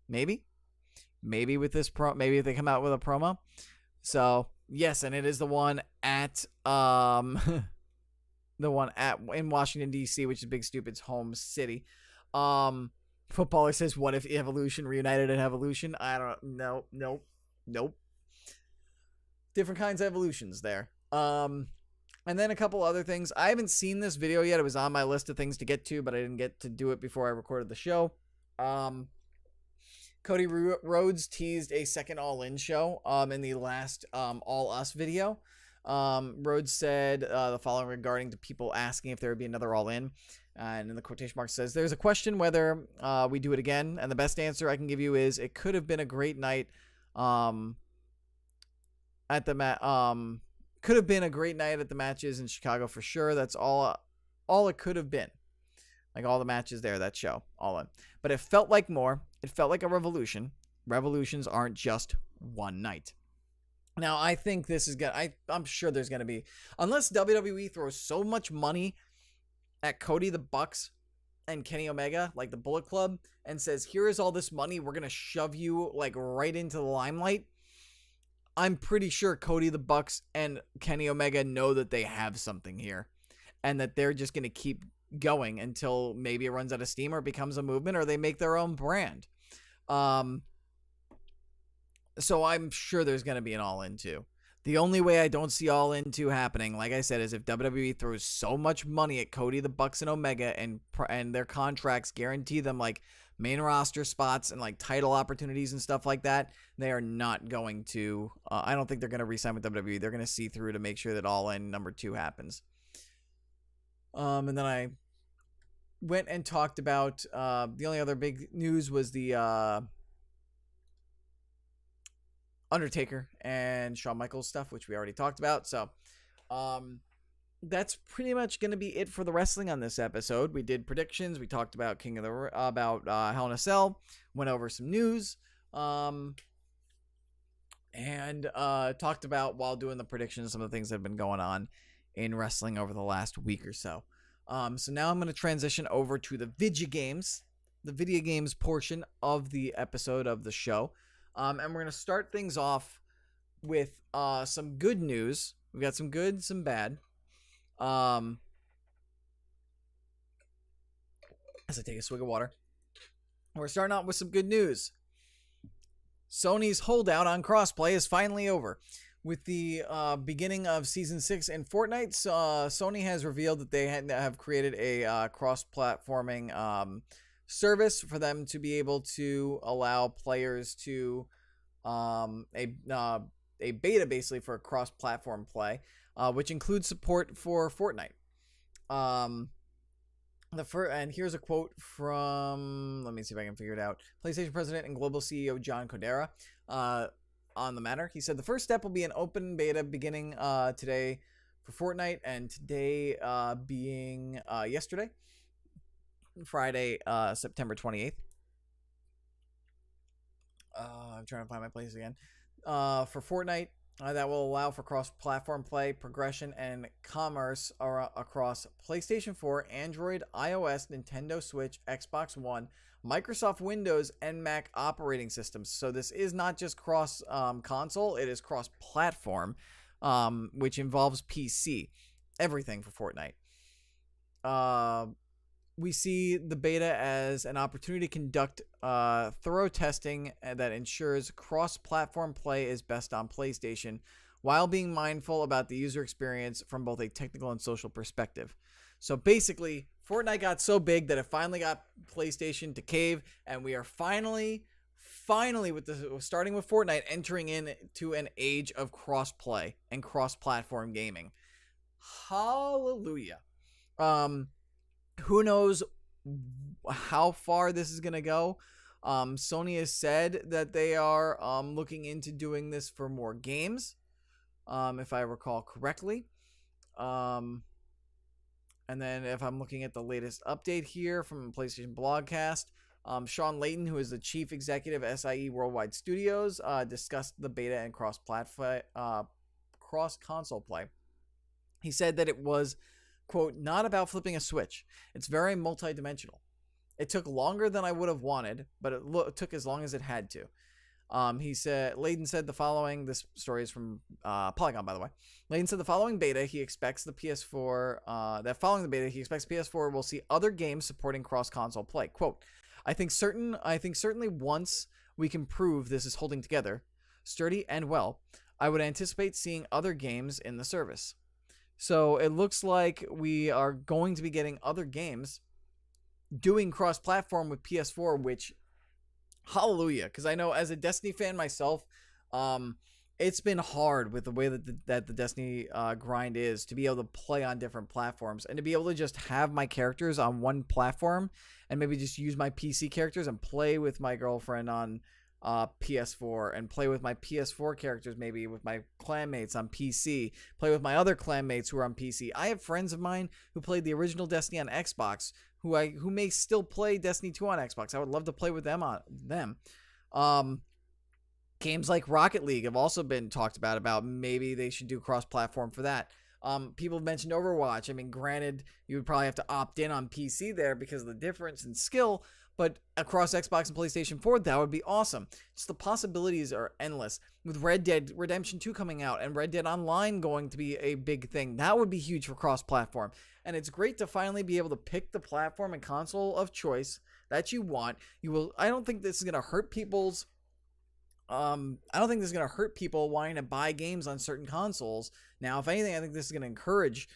Maybe with this maybe if they come out with a promo. So, yes, and it is the one at in Washington D.C., which is Big Stupid's home city. Footballer says, what if Evolution reunited at Evolution? I don't know. Nope. Different kinds of evolutions there. And then a couple other things. I haven't seen this video yet. It was on my list of things to get to, but I didn't get to do it before I recorded the show. Cody Rhodes teased a second All In show in the last All Us video. Rhodes said the following regarding to people asking if there would be another All In. And in the quotation mark says, there's a question whether we do it again. And the best answer I can give you is it could have been a great night at the could have been a great night at the matches in Chicago for sure. That's all it could have been. Like all the matches there, that show, all in. But it felt like more. It felt like a revolution. Revolutions aren't just one night. Now, I think this is I'm sure there's gonna be, unless WWE throws so much money at Cody the Bucks and Kenny Omega, like the Bullet Club, and says, here is all this money, we're going to shove you like right into the limelight. I'm pretty sure Cody the Bucks and Kenny Omega know that they have something here and that they're just going to keep going until maybe it runs out of steam or becomes a movement or they make their own brand. So I'm sure there's going to be an All In too. The only way I don't see All In 2 happening, like I said, is if WWE throws so much money at Cody, the Bucks, and Omega, and their contracts guarantee them like main roster spots and like title opportunities and stuff like that. They are not going to. I don't think they're going to re-sign with WWE. They're going to see through to make sure that All In number 2 happens. And then I went and talked about the only other big news was the Undertaker and Shawn Michaels stuff, which we already talked about. So that's pretty much going to be it for the wrestling on this episode. We did predictions. We talked about Hell in a Cell, went over some news, and talked about, while doing the predictions, some of the things that have been going on in wrestling over the last week or so. So now I'm going to transition over to the video games portion of the episode of the show. And we're going to start things off with some good news. We've got some good, some bad. As I take a swig of water. We're starting out with some good news. Sony's holdout on crossplay is finally over. With the beginning of Season 6 in Fortnite, Sony has revealed that they have created a cross-platforming service for them to be able to allow players to a beta basically for cross-platform play, which includes support for Fortnite. And here's a quote from, let me see if I can figure it out, PlayStation President and Global CEO John Codera on the matter. He said the first step will be an open beta beginning today for Fortnite, and today being yesterday, Friday, September 28th. I'm trying to find my place again. For Fortnite, that will allow for cross-platform play, progression, and commerce across PlayStation 4, Android, iOS, Nintendo Switch, Xbox One, Microsoft Windows, and Mac operating systems. So this is not just cross-console, it is cross-platform, which involves PC. Everything for Fortnite. We see the beta as an opportunity to conduct thorough testing that ensures cross-platform play is best on PlayStation, while being mindful about the user experience from both a technical and social perspective. So basically, Fortnite got so big that it finally got PlayStation to cave, and we are finally starting with Fortnite, entering into an age of cross-play and cross-platform gaming. Hallelujah. Um, who knows how far this is gonna go? Sony has said that they are looking into doing this for more games, if I recall correctly. Um, and then if I'm looking at the latest update here from PlayStation Blogcast, Sean Layton, who is the chief executive at SIE Worldwide Studios, discussed the beta and cross-console play. He said that it was, quote, not about flipping a switch. It's very multidimensional. It took longer than I would have wanted, but it took as long as it had to. Layden said the following. This story is from Polygon, by the way. Layden said the following beta, he expects the PS4. That following the beta, he expects PS4 will see other games supporting cross-console play. Quote, I think certainly once we can prove this is holding together, sturdy and well, I would anticipate seeing other games in the service. So it looks like we are going to be getting other games doing cross-platform with PS4, which, hallelujah, because I know as a Destiny fan myself, it's been hard with the way that the Destiny grind is to be able to play on different platforms and to be able to just have my characters on one platform and maybe just use my PC characters and play with my girlfriend on PS4 and play with my PS4 characters, maybe with my clanmates on PC, play with my other clanmates who are on PC. I have friends of mine who played the original Destiny on Xbox who may still play Destiny 2 on Xbox. I would love to play with them Games like Rocket League have also been talked about maybe they should do cross-platform for that. People have mentioned Overwatch. I mean, granted, you would probably have to opt in on PC there because of the difference in skill, but across Xbox and PlayStation 4, that would be awesome. Just the possibilities are endless. With Red Dead Redemption 2 coming out and Red Dead Online going to be a big thing, that would be huge for cross-platform. And it's great to finally be able to pick the platform and console of choice that you want. I don't think this is going to hurt people's I don't think this is going to hurt people wanting to buy games on certain consoles. Now, if anything, I think this is going to encourage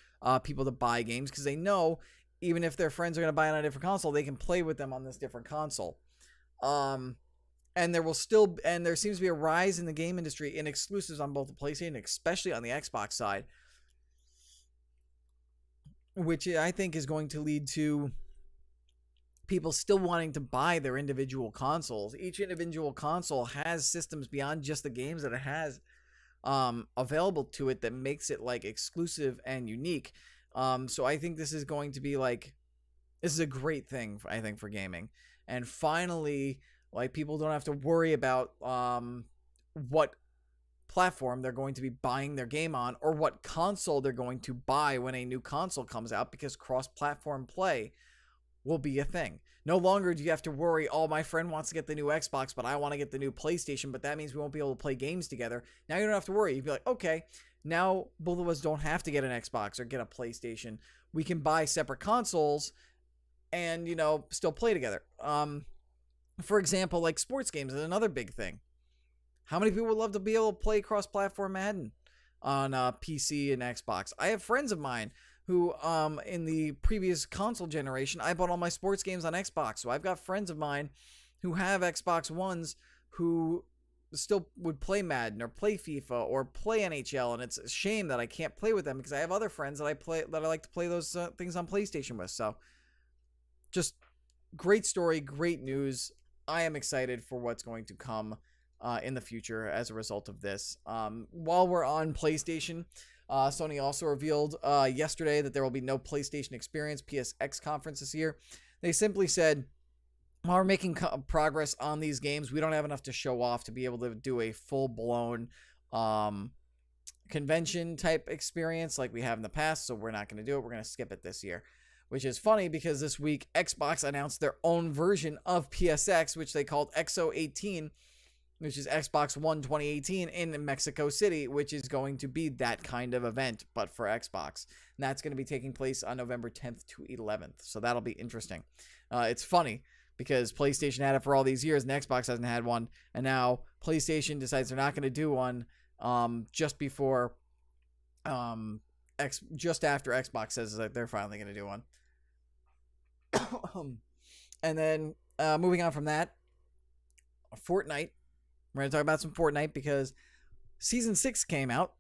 people to buy games because they know even if their friends are going to buy it on a different console, they can play with them on this different console. And there seems to be a rise in the game industry in exclusives on both the PlayStation, especially on the Xbox side, which I think is going to lead to people still wanting to buy their individual consoles. Each individual console has systems beyond just the games that it has available to it that makes it like exclusive and unique. So I think this is going to be this is a great thing, I think, for gaming. And finally, people don't have to worry about what platform they're going to be buying their game on or what console they're going to buy when a new console comes out, because cross-platform play will be a thing. No longer do you have to worry, oh, my friend wants to get the new Xbox, but I want to get the new PlayStation, but that means we won't be able to play games together. Now you don't have to worry. You'd be like, okay, now both of us don't have to get an Xbox or get a PlayStation. We can buy separate consoles and, still play together. For example, like sports games is another big thing. How many people would love to be able to play cross-platform Madden on PC and Xbox? I have friends of mine who, in the previous console generation, I bought all my sports games on Xbox. So I've got friends of mine who have Xbox Ones who still would play Madden or play FIFA or play NHL, and it's a shame that I can't play with them because I have other friends that I like to play those things on PlayStation with. So, just great story, great news. I am excited for what's going to come in the future as a result of this. While we're on PlayStation, Sony also revealed yesterday that there will be no PlayStation Experience PSX conference this year. They simply said, while we're making progress on these games, we don't have enough to show off to be able to do a full-blown convention type experience like we have in the past, so we're not going to do it. We're going to skip it this year, which is funny because this week Xbox announced their own version of PSX, which they called XO18, which is Xbox One 2018 in Mexico City, which is going to be that kind of event, but for Xbox. And that's going to be taking place on November 10th to 11th, so that'll be interesting. It's funny because PlayStation had it for all these years and Xbox hasn't had one, and now PlayStation decides they're not going to do one just before, just after Xbox says that they're finally going to do one. And then moving on from that, Fortnite. We're going to talk about some Fortnite because Season 6 came out,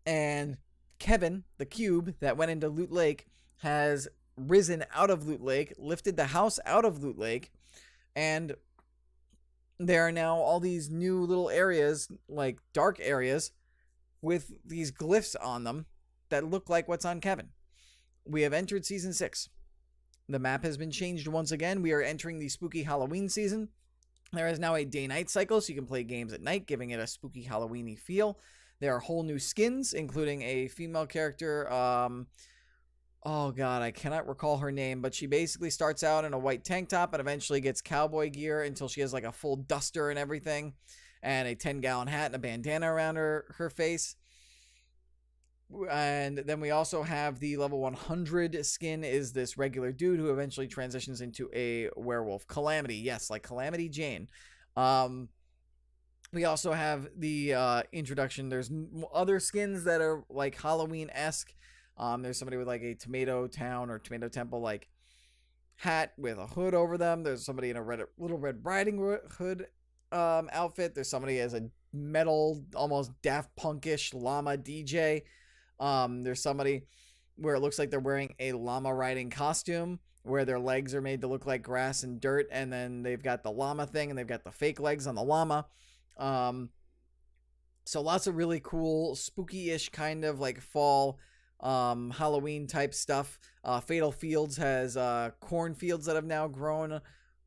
and Kevin, the cube that went into Loot Lake, has risen out of Loot Lake, lifted the house out of Loot Lake, and there are now all these new little areas, like dark areas, with these glyphs on them that look like what's on Kevin. We have entered Season 6. The map has been changed once again. We are entering the spooky Halloween season. There is now a day-night cycle, so you can play games at night, giving it a spooky Halloween-y feel. There are whole new skins, including a female character. Oh god, I cannot recall her name, but she basically starts out in a white tank top and eventually gets cowboy gear until she has like a full duster and everything, and a 10-gallon hat and a bandana around her face. And then we also have the level 100 skin is this regular dude who eventually transitions into a werewolf. Calamity, yes, like Calamity Jane. We also have the introduction. There's other skins that are like Halloween-esque. There's somebody with like a Tomato Town or Tomato Temple like hat with a hood over them. There's somebody in a Little Red Riding Hood outfit. There's somebody as a metal, almost Daft Punkish llama DJ. There's somebody where it looks like they're wearing a llama riding costume where their legs are made to look like grass and dirt, and then they've got the llama thing and they've got the fake legs on the llama. So lots of really cool spooky-ish kind of like fall Halloween type stuff. Fatal Fields has cornfields that have now grown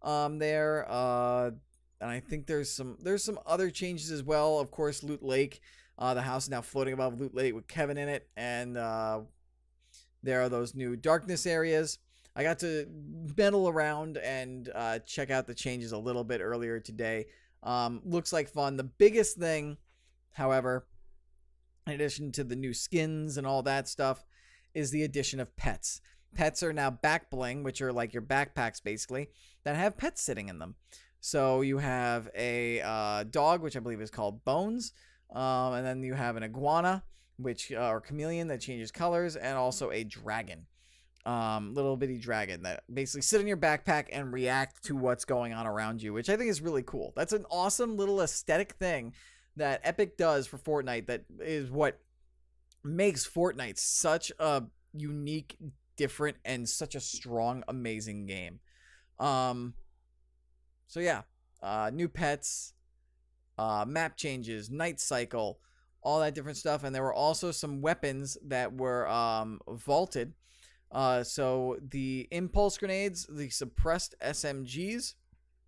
there, and I think there's some other changes as well. Of course, Loot Lake, the house is now floating above Loot Lake with Kevin in it, and there are those new darkness areas. I got to meddle around and check out the changes a little bit earlier today. Looks like fun. The biggest thing, however, in addition to the new skins and all that stuff, is the addition of pets. Pets are now back bling, which are like your backpacks basically, that have pets sitting in them. So you have a dog, which I believe is called Bones, and then you have an iguana, which or chameleon that changes colors, and also a dragon, little bitty dragon that basically sit in your backpack and react to what's going on around you, which I think is really cool. That's an awesome little aesthetic thing that Epic does for Fortnite that is what makes Fortnite such a unique, different, and such a strong, amazing game. So yeah, new pets, map changes, night cycle, all that different stuff. And there were also some weapons that were vaulted. So the impulse grenades, the suppressed SMGs,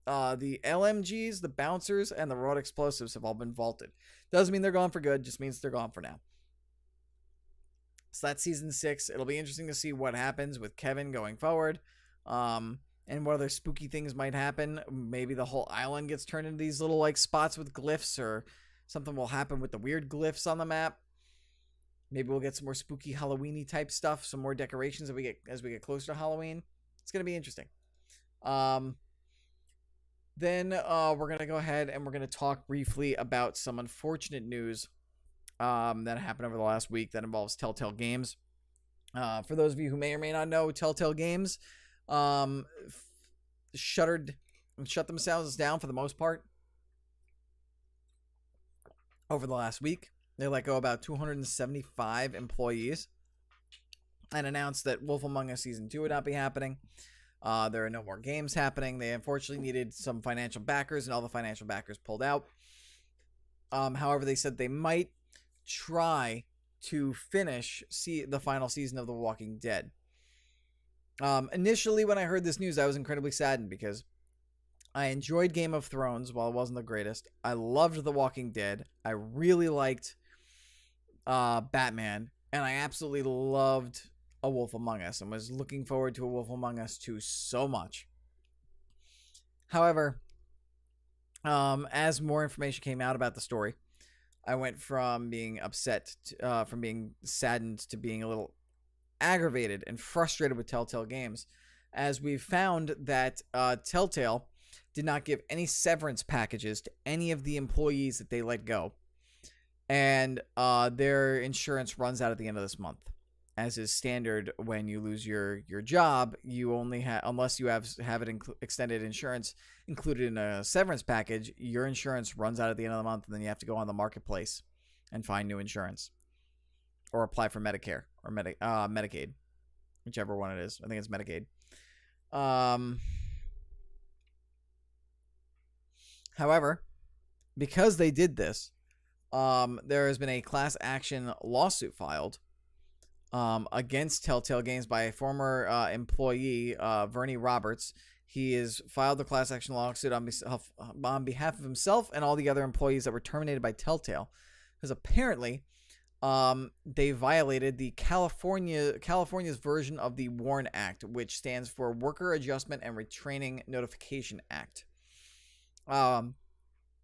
the LMGs, the bouncers, and the road explosives have all been vaulted. Doesn't mean they're gone for good, just means they're gone for now. So that's Season 6. It'll be interesting to see what happens with Kevin going forward. And what other spooky things might happen. Maybe the whole island gets turned into these little like spots with glyphs, or something will happen with the weird glyphs on the map. Maybe we'll get some more spooky Halloween-y type stuff, some more decorations as we get closer to Halloween. It's gonna be interesting. Then we're gonna go ahead and we're gonna talk briefly about some unfortunate news that happened over the last week that involves Telltale Games. For those of you who may or may not know, Telltale Games shut themselves down for the most part over the last week. They let go about 275 employees and announced that Wolf Among Us Season 2 would not be happening. There are no more games happening. They unfortunately needed some financial backers, and all the financial backers pulled out. However, they said they might try to finish the final season of The Walking Dead. Initially, when I heard this news, I was incredibly saddened because I enjoyed Game of Thrones while it wasn't the greatest. I loved The Walking Dead. I really liked Batman, and I absolutely loved A Wolf Among Us and was looking forward to A Wolf Among Us 2 so much. However, as more information came out about the story, I went from being upset, from being saddened to being a little aggravated and frustrated with Telltale Games, as we found that Telltale did not give any severance packages to any of the employees that they let go, and their insurance runs out at the end of this month. As is standard when you lose your job, you only have, unless you have it extended insurance included in a severance package, your insurance runs out at the end of the month, and then you have to go on the marketplace and find new insurance. or apply for Medicare or Medicaid, whichever one it is. I think it's Medicaid. However, because they did this, there has been a class action lawsuit filed against Telltale Games by a former employee, Vernie Roberts. He has filed the class action lawsuit on behalf of himself and all the other employees that were terminated by Telltale, because apparently they violated the California's version of the WARN Act, which stands for Worker Adjustment and Retraining Notification Act. And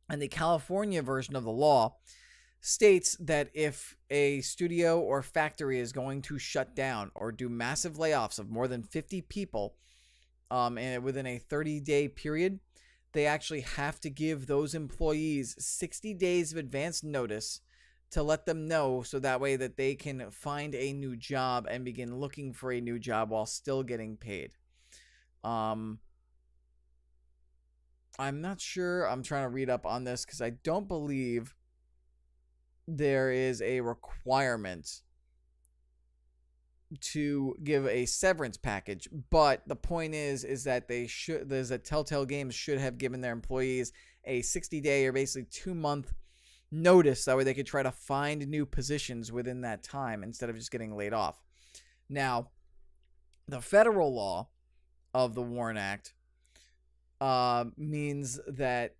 the California version of the law states that if a studio or factory is going to shut down or do massive layoffs of more than 50 people and within a 30-day period, they actually have to give those employees 60 days of advance notice to let them know, so that way that they can find a new job and begin looking for a new job while still getting paid. I'm not sure. I'm trying to read up on this because I don't believe there is a requirement to give a severance package, but the point is that Telltale Games should have given their employees a 60-day or basically 2-month notice. That way they could try to find new positions within that time instead of just getting laid off. Now, the federal law of the WARN Act means that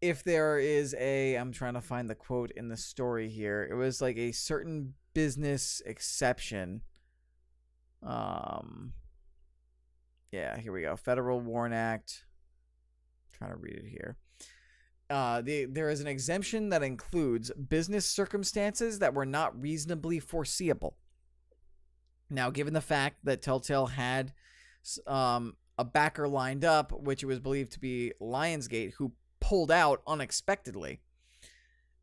if there is I'm trying to find the quote in the story here. It was like a certain business exception. Yeah, here we go. Federal WARN Act. I'm trying to read it here. There is an exemption that includes business circumstances that were not reasonably foreseeable. Now, given the fact that Telltale had a backer lined up, which it was believed to be Lionsgate, who pulled out unexpectedly,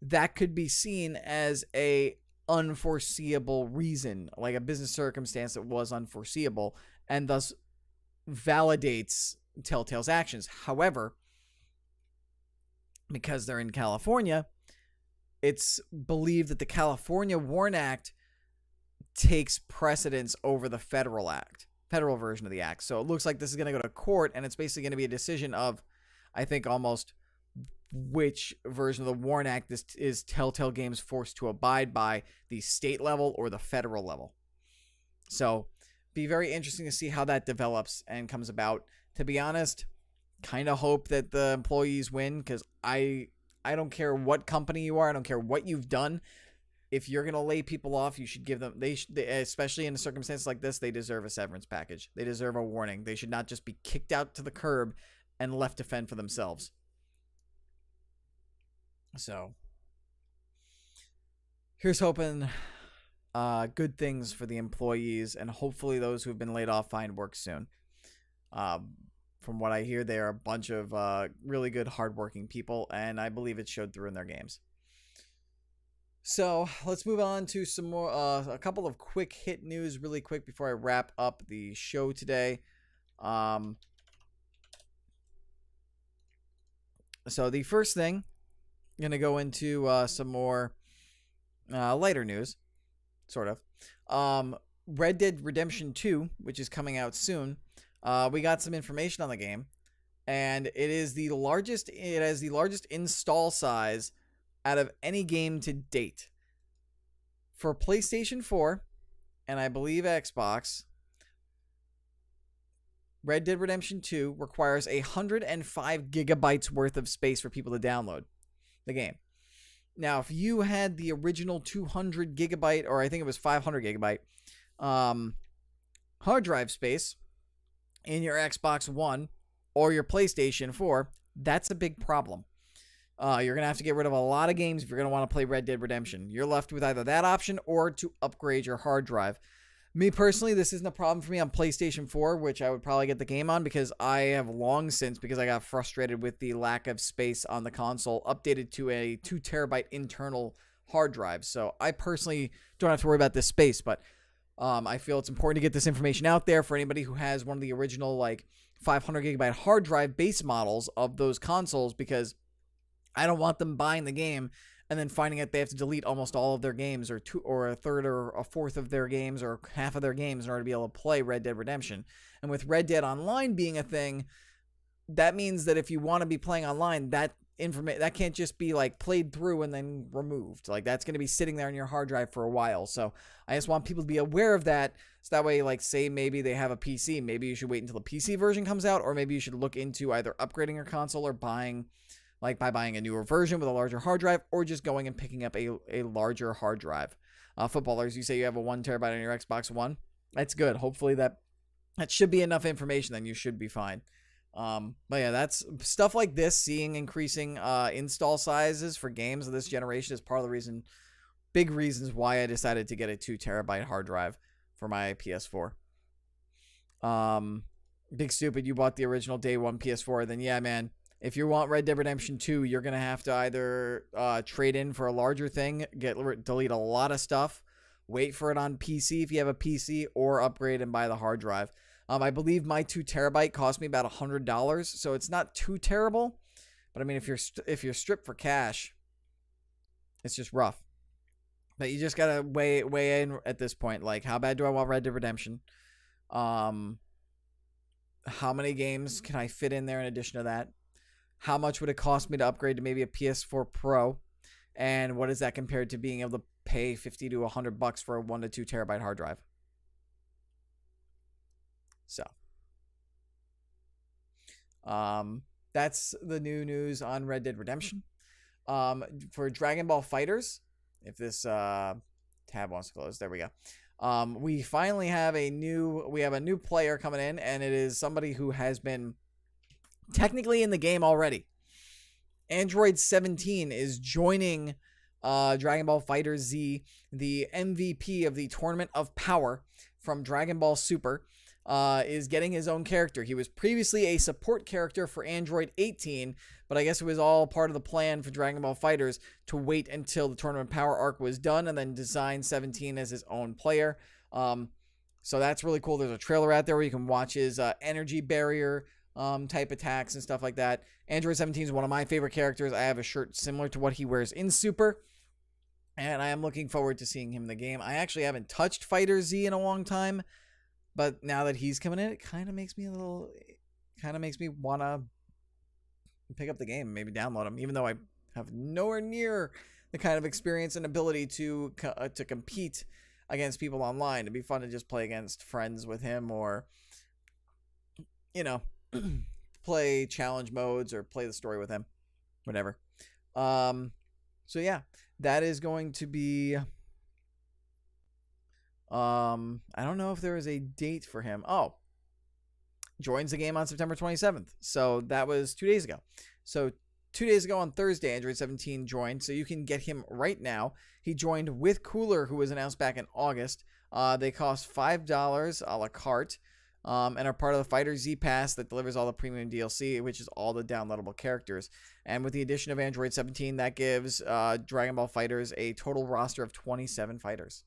that could be seen as a unforeseeable reason, like a business circumstance that was unforeseeable, and thus validates Telltale's actions. However, because they're in California, it's believed that the California WARN Act takes precedence over the federal version of the act. So it looks like this is going to go to court, and it's basically going to be a decision of, I think, almost which version of the WARN Act is Telltale Games forced to abide by, the state level or the federal level. So be very interesting to see how that develops and comes about. To be honest, kind of hope that the employees win, because I don't care what company you are. I don't care what you've done. If you're going to lay people off, you should give them, they especially in a circumstance like this, they deserve a severance package. They deserve a warning. They should not just be kicked out to the curb and left to fend for themselves. So here's hoping good things for the employees, and hopefully those who have been laid off find work soon. From what I hear, they are a bunch of really good, hardworking people, and I believe it showed through in their games. So let's move on to some more, a couple of quick hit news really quick before I wrap up the show today. So the first thing, I'm going to go into some more lighter news, sort of. Red Dead Redemption 2, which is coming out soon. We got some information on the game, and it has the largest install size out of any game to date. For PlayStation 4, and I believe Xbox, Red Dead Redemption 2 requires 105 gigabytes worth of space for people to download the game. Now, if you had the original 200 gigabyte, or I think it was 500 gigabyte hard drive space in your Xbox One or your PlayStation 4, that's a big problem. You're going to have to get rid of a lot of games if you're going to want to play Red Dead Redemption. You're left with either that option or to upgrade your hard drive. Me personally, this isn't a problem for me on PlayStation 4, which I would probably get the game on, because I have long since, because I got frustrated with the lack of space on the console, updated to a 2 terabyte internal hard drive. So I personally don't have to worry about this space, but I feel it's important to get this information out there for anybody who has one of the original 500 gigabyte hard drive base models of those consoles, because I don't want them buying the game and then finding out they have to delete almost all of their games, or a third or a fourth of their games, or half of their games in order to be able to play Red Dead Redemption. And with Red Dead Online being a thing, that means that if you want to be playing online, that that can't just be like played through and then removed. Like, that's going to be sitting there on your hard drive for a while. So I just want people to be aware of that. So that way, like, say maybe they have a PC, maybe you should wait until the PC version comes out, or maybe you should look into either upgrading your console or buying a newer version with a larger hard drive, or just going and picking up a larger hard drive. Footballers, you say you have a 1 terabyte on your Xbox One. That's good. Hopefully that should be enough information. Then you should be fine. But yeah, that's stuff like this. Seeing increasing install sizes for games of this generation is part of the big reasons why I decided to get a 2 terabyte hard drive for my PS4. Big Stupid, you bought the original day one PS4. Then yeah, man, if you want Red Dead Redemption 2, you're gonna have to either trade in for a larger thing, delete a lot of stuff, wait for it on PC if you have a PC, or upgrade and buy the hard drive. I believe my 2 terabyte cost me about $100, so it's not too terrible. But I mean, if you're stripped for cash, it's just rough. But you just gotta weigh in at this point. Like, how bad do I want Red Dead Redemption? How many games can I fit in there in addition to that? How much would it cost me to upgrade to maybe a PS4 Pro? And what is that compared to being able to pay $50 to $100 for a 1 to 2 terabyte hard drive? So, that's the new news on Red Dead Redemption. For Dragon Ball FighterZ, if this tab wants to close, there we go. We finally have a new player coming in, and it is somebody who has been technically in the game already. Android 17 is joining Dragon Ball FighterZ, the MVP of the Tournament of Power from Dragon Ball Super. Is getting his own character. He was previously a support character for Android 18, but I guess it was all part of the plan for Dragon Ball FighterZ to wait until the Tournament Power arc was done and then design 17 as his own player. So that's really cool. There's a trailer out there where you can watch his energy barrier type attacks and stuff like that. Android 17 is one of my favorite characters. I have a shirt similar to what he wears in Super, and I am looking forward to seeing him in the game. I actually haven't touched FighterZ in a long time, but now that he's coming in, it kind of makes me want to pick up the game and maybe download him, even though I have nowhere near the kind of experience and ability to compete against people online. It'd be fun to just play against friends with him, or, you know, play challenge modes or play the story with him, whatever. So yeah, that is going to be... I don't know if there is a date for him. Oh, joins the game on September 27th. So that was 2 days ago. So 2 days ago on Thursday, Android 17 joined. So you can get him right now. He joined with Cooler, who was announced back in August. They cost $5 a la carte, and are part of the FighterZ Pass that delivers all the premium DLC, which is all the downloadable characters. And with the addition of Android 17, that gives Dragon Ball FighterZ a total roster of 27 fighters.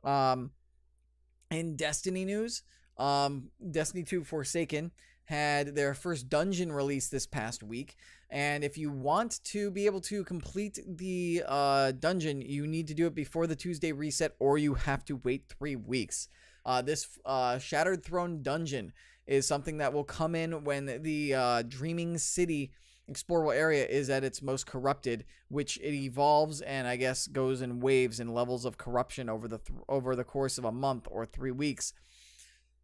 In Destiny news, Destiny 2 Forsaken had their first dungeon release this past week, and if you want to be able to complete the dungeon, you need to do it before the Tuesday reset, or you have to wait 3 weeks. This Shattered Throne dungeon is something that will come in when the Dreaming City explorable area is at its most corrupted, which it evolves and I guess goes in waves and levels of corruption over the course of a month or 3 weeks.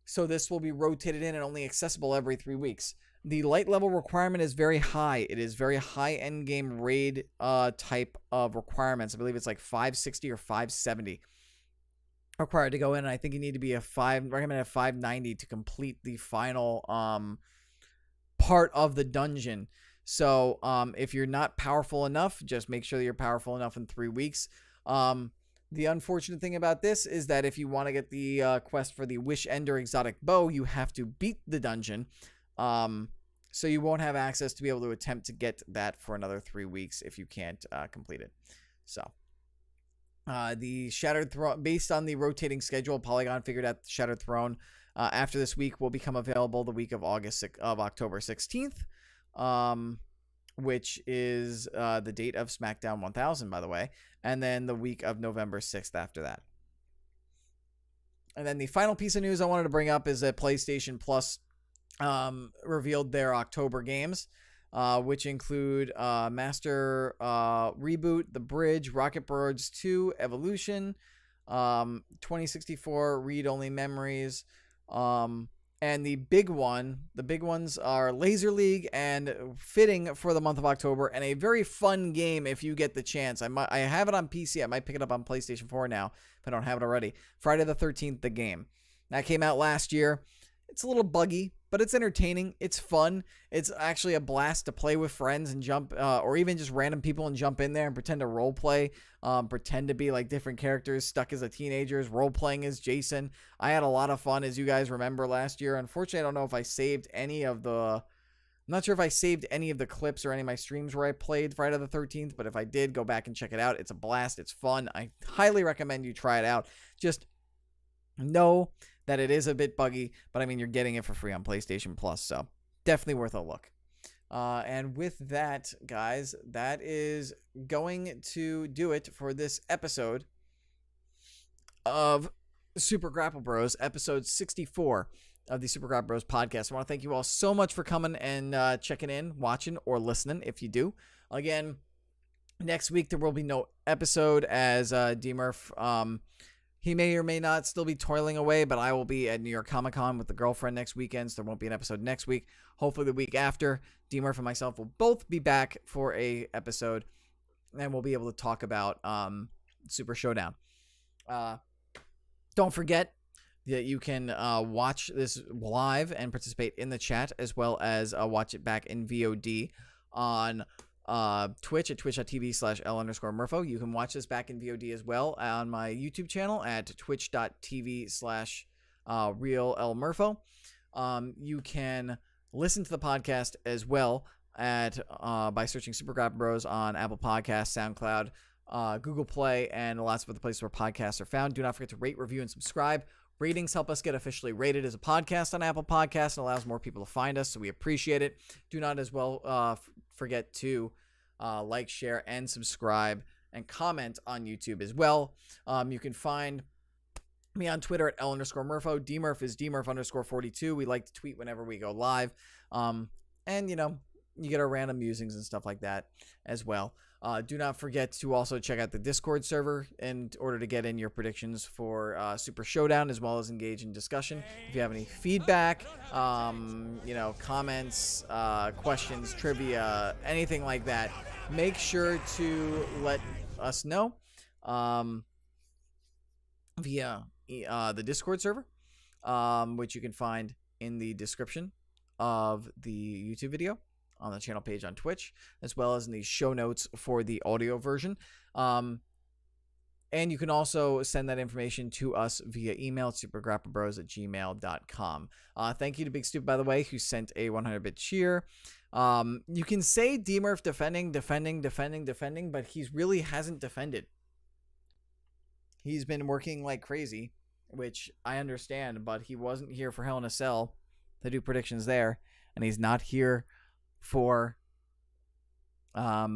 So this will be rotated in and only accessible every 3 weeks. The light level requirement is very high. It is very high end game raid type of requirements. I believe it's like 560 or 570 required to go in, and I think you need to be recommended a 590 to complete the final part of the dungeon. So if you're not powerful enough, just make sure that you're powerful enough in 3 weeks. The unfortunate thing about this is that if you want to get the quest for the Wish Ender exotic bow, you have to beat the dungeon. So you won't have access to be able to attempt to get that for another 3 weeks if you can't complete it. So the Shattered Throne, based on the rotating schedule, Polygon figured out the Shattered Throne after this week will become available the week of October 16th. which is the date of SmackDown 1000, by the way, and then the week of November 6th after that. And then the final piece of news I wanted to bring up is that PlayStation Plus revealed their October games, which include Master Reboot, The Bridge, Rocket Bros 2, Evolution, 2064, Read Only Memories, and the big ones are Laser League and fitting for the month of October, and a very fun game if you get the chance. I have it on PC. I might pick it up on PlayStation 4 now if I don't have it already. Friday the 13th, the game. That came out last year. It's a little buggy, but it's entertaining. It's fun. It's actually a blast to play with friends and jump, or even just random people and jump in there and pretend to role play, pretend to be like different characters stuck as a teenagers, role playing as Jason. I had a lot of fun, as you guys remember last year. Unfortunately, I don't know if I saved any of the. I'm not sure if I saved any of the clips or any of my streams where I played Friday the 13th, but if I did, go back and check it out. It's a blast. It's fun. I highly recommend you try it out. Just know that it is a bit buggy, but I mean, you're getting it for free on PlayStation Plus, so definitely worth a look. And with that, guys, that is going to do it for this episode of Super Grapple Bros, episode 64 of the Super Grapple Bros podcast. I want to thank you all so much for coming and checking in, watching, or listening if you do. Again, next week there will be no episode as D-Murph, he may or may not still be toiling away, but I will be at New York Comic Con with the girlfriend next weekend, so there won't be an episode next week. Hopefully the week after, D-Murph and myself will both be back for a episode, and we'll be able to talk about Super Showdown. Don't forget that you can watch this live and participate in the chat, as well as watch it back in VOD on Twitch at twitch.tv/L_Murpho. You can watch this back in VOD as well on my YouTube channel at twitch.tv/RealLMurpho. You can listen to the podcast as well at by searching Super Grapple Bros on Apple Podcasts, SoundCloud, Google Play, and lots of other places where podcasts are found. Do not forget to rate, review, and subscribe. Ratings help us get officially rated as a podcast on Apple Podcasts and allows more people to find us, so we appreciate it. Do not as well forget to like, share, and subscribe, and comment on YouTube as well. You can find me on Twitter at L_Murpho. DMurph is DMurph_42. We like to tweet whenever we go live. And, you know, you get our random musings and stuff like that as well. Do not forget to also check out the Discord server in order to get in your predictions for Super Showdown, as well as engage in discussion. If you have any feedback, you know, comments, questions, trivia, anything like that, make sure to let us know via the Discord server, which you can find in the description of the YouTube video on the channel page on Twitch, as well as in the show notes for the audio version. And you can also send that information to us via email at supergrapplebros@gmail.com. Thank you to Big Stoop, by the way, who sent a 100-bit cheer. You can say D-Murph defending, but he really hasn't defended. He's been working like crazy, which I understand, but he wasn't here for Hell in a Cell to do predictions there, and he's not here for a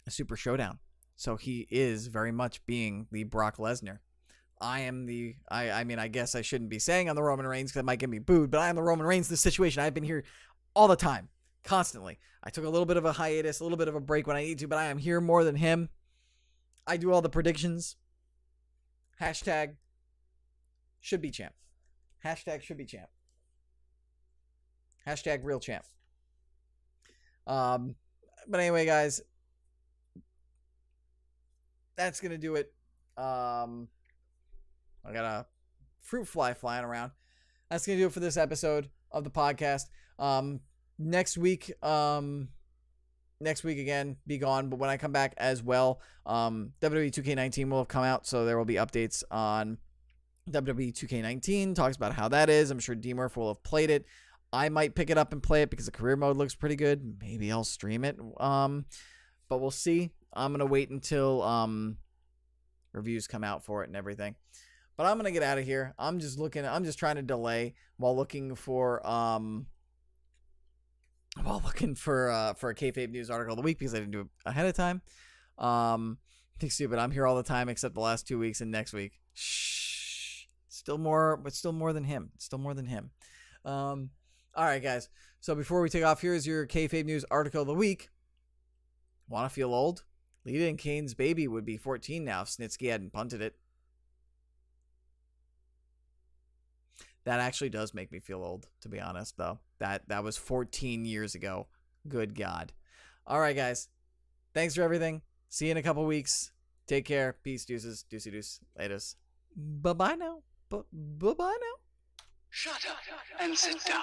Super Showdown. So he is very much being the Brock Lesnar. I mean, I guess I shouldn't be saying I'm the Roman Reigns because it might get me booed, but I am the Roman Reigns in this situation. I've been here all the time, constantly. I took a little bit of a hiatus, a little bit of a break when I need to, but I am here more than him. I do all the predictions. Hashtag should be champ. Hashtag should be champ. Hashtag real champ. But anyway, guys, that's going to do it. I got a fruit fly flying around. That's going to do it for this episode of the podcast. Next week again, be gone. But when I come back as well, WWE 2K19 will have come out. So there will be updates on WWE 2K19. Talks about how that is. I'm sure D-Murph will have played it. I might pick it up and play it because the career mode looks pretty good. Maybe I'll stream it. But we'll see. I'm going to wait until reviews come out for it and everything. But I'm going to get out of here. I'm just trying to delay while looking for while looking for a kayfabe news article of the week because I didn't do it ahead of time. Think stupid. I'm here all the time except the last 2 weeks and next week. Shh. Still more, but still more than him. Still more than him. All right, guys. So before we take off, here's your kayfabe news article of the week. Want to feel old? Lita and Kane's baby would be 14 now if Snitsky hadn't punted it. That actually does make me feel old, to be honest, though. That was 14 years ago. Good God. All right, guys. Thanks for everything. See you in a couple weeks. Take care. Peace, deuces, deucey deuce. Laters. Bye-bye now. Bye-bye now. Shut up and sit down.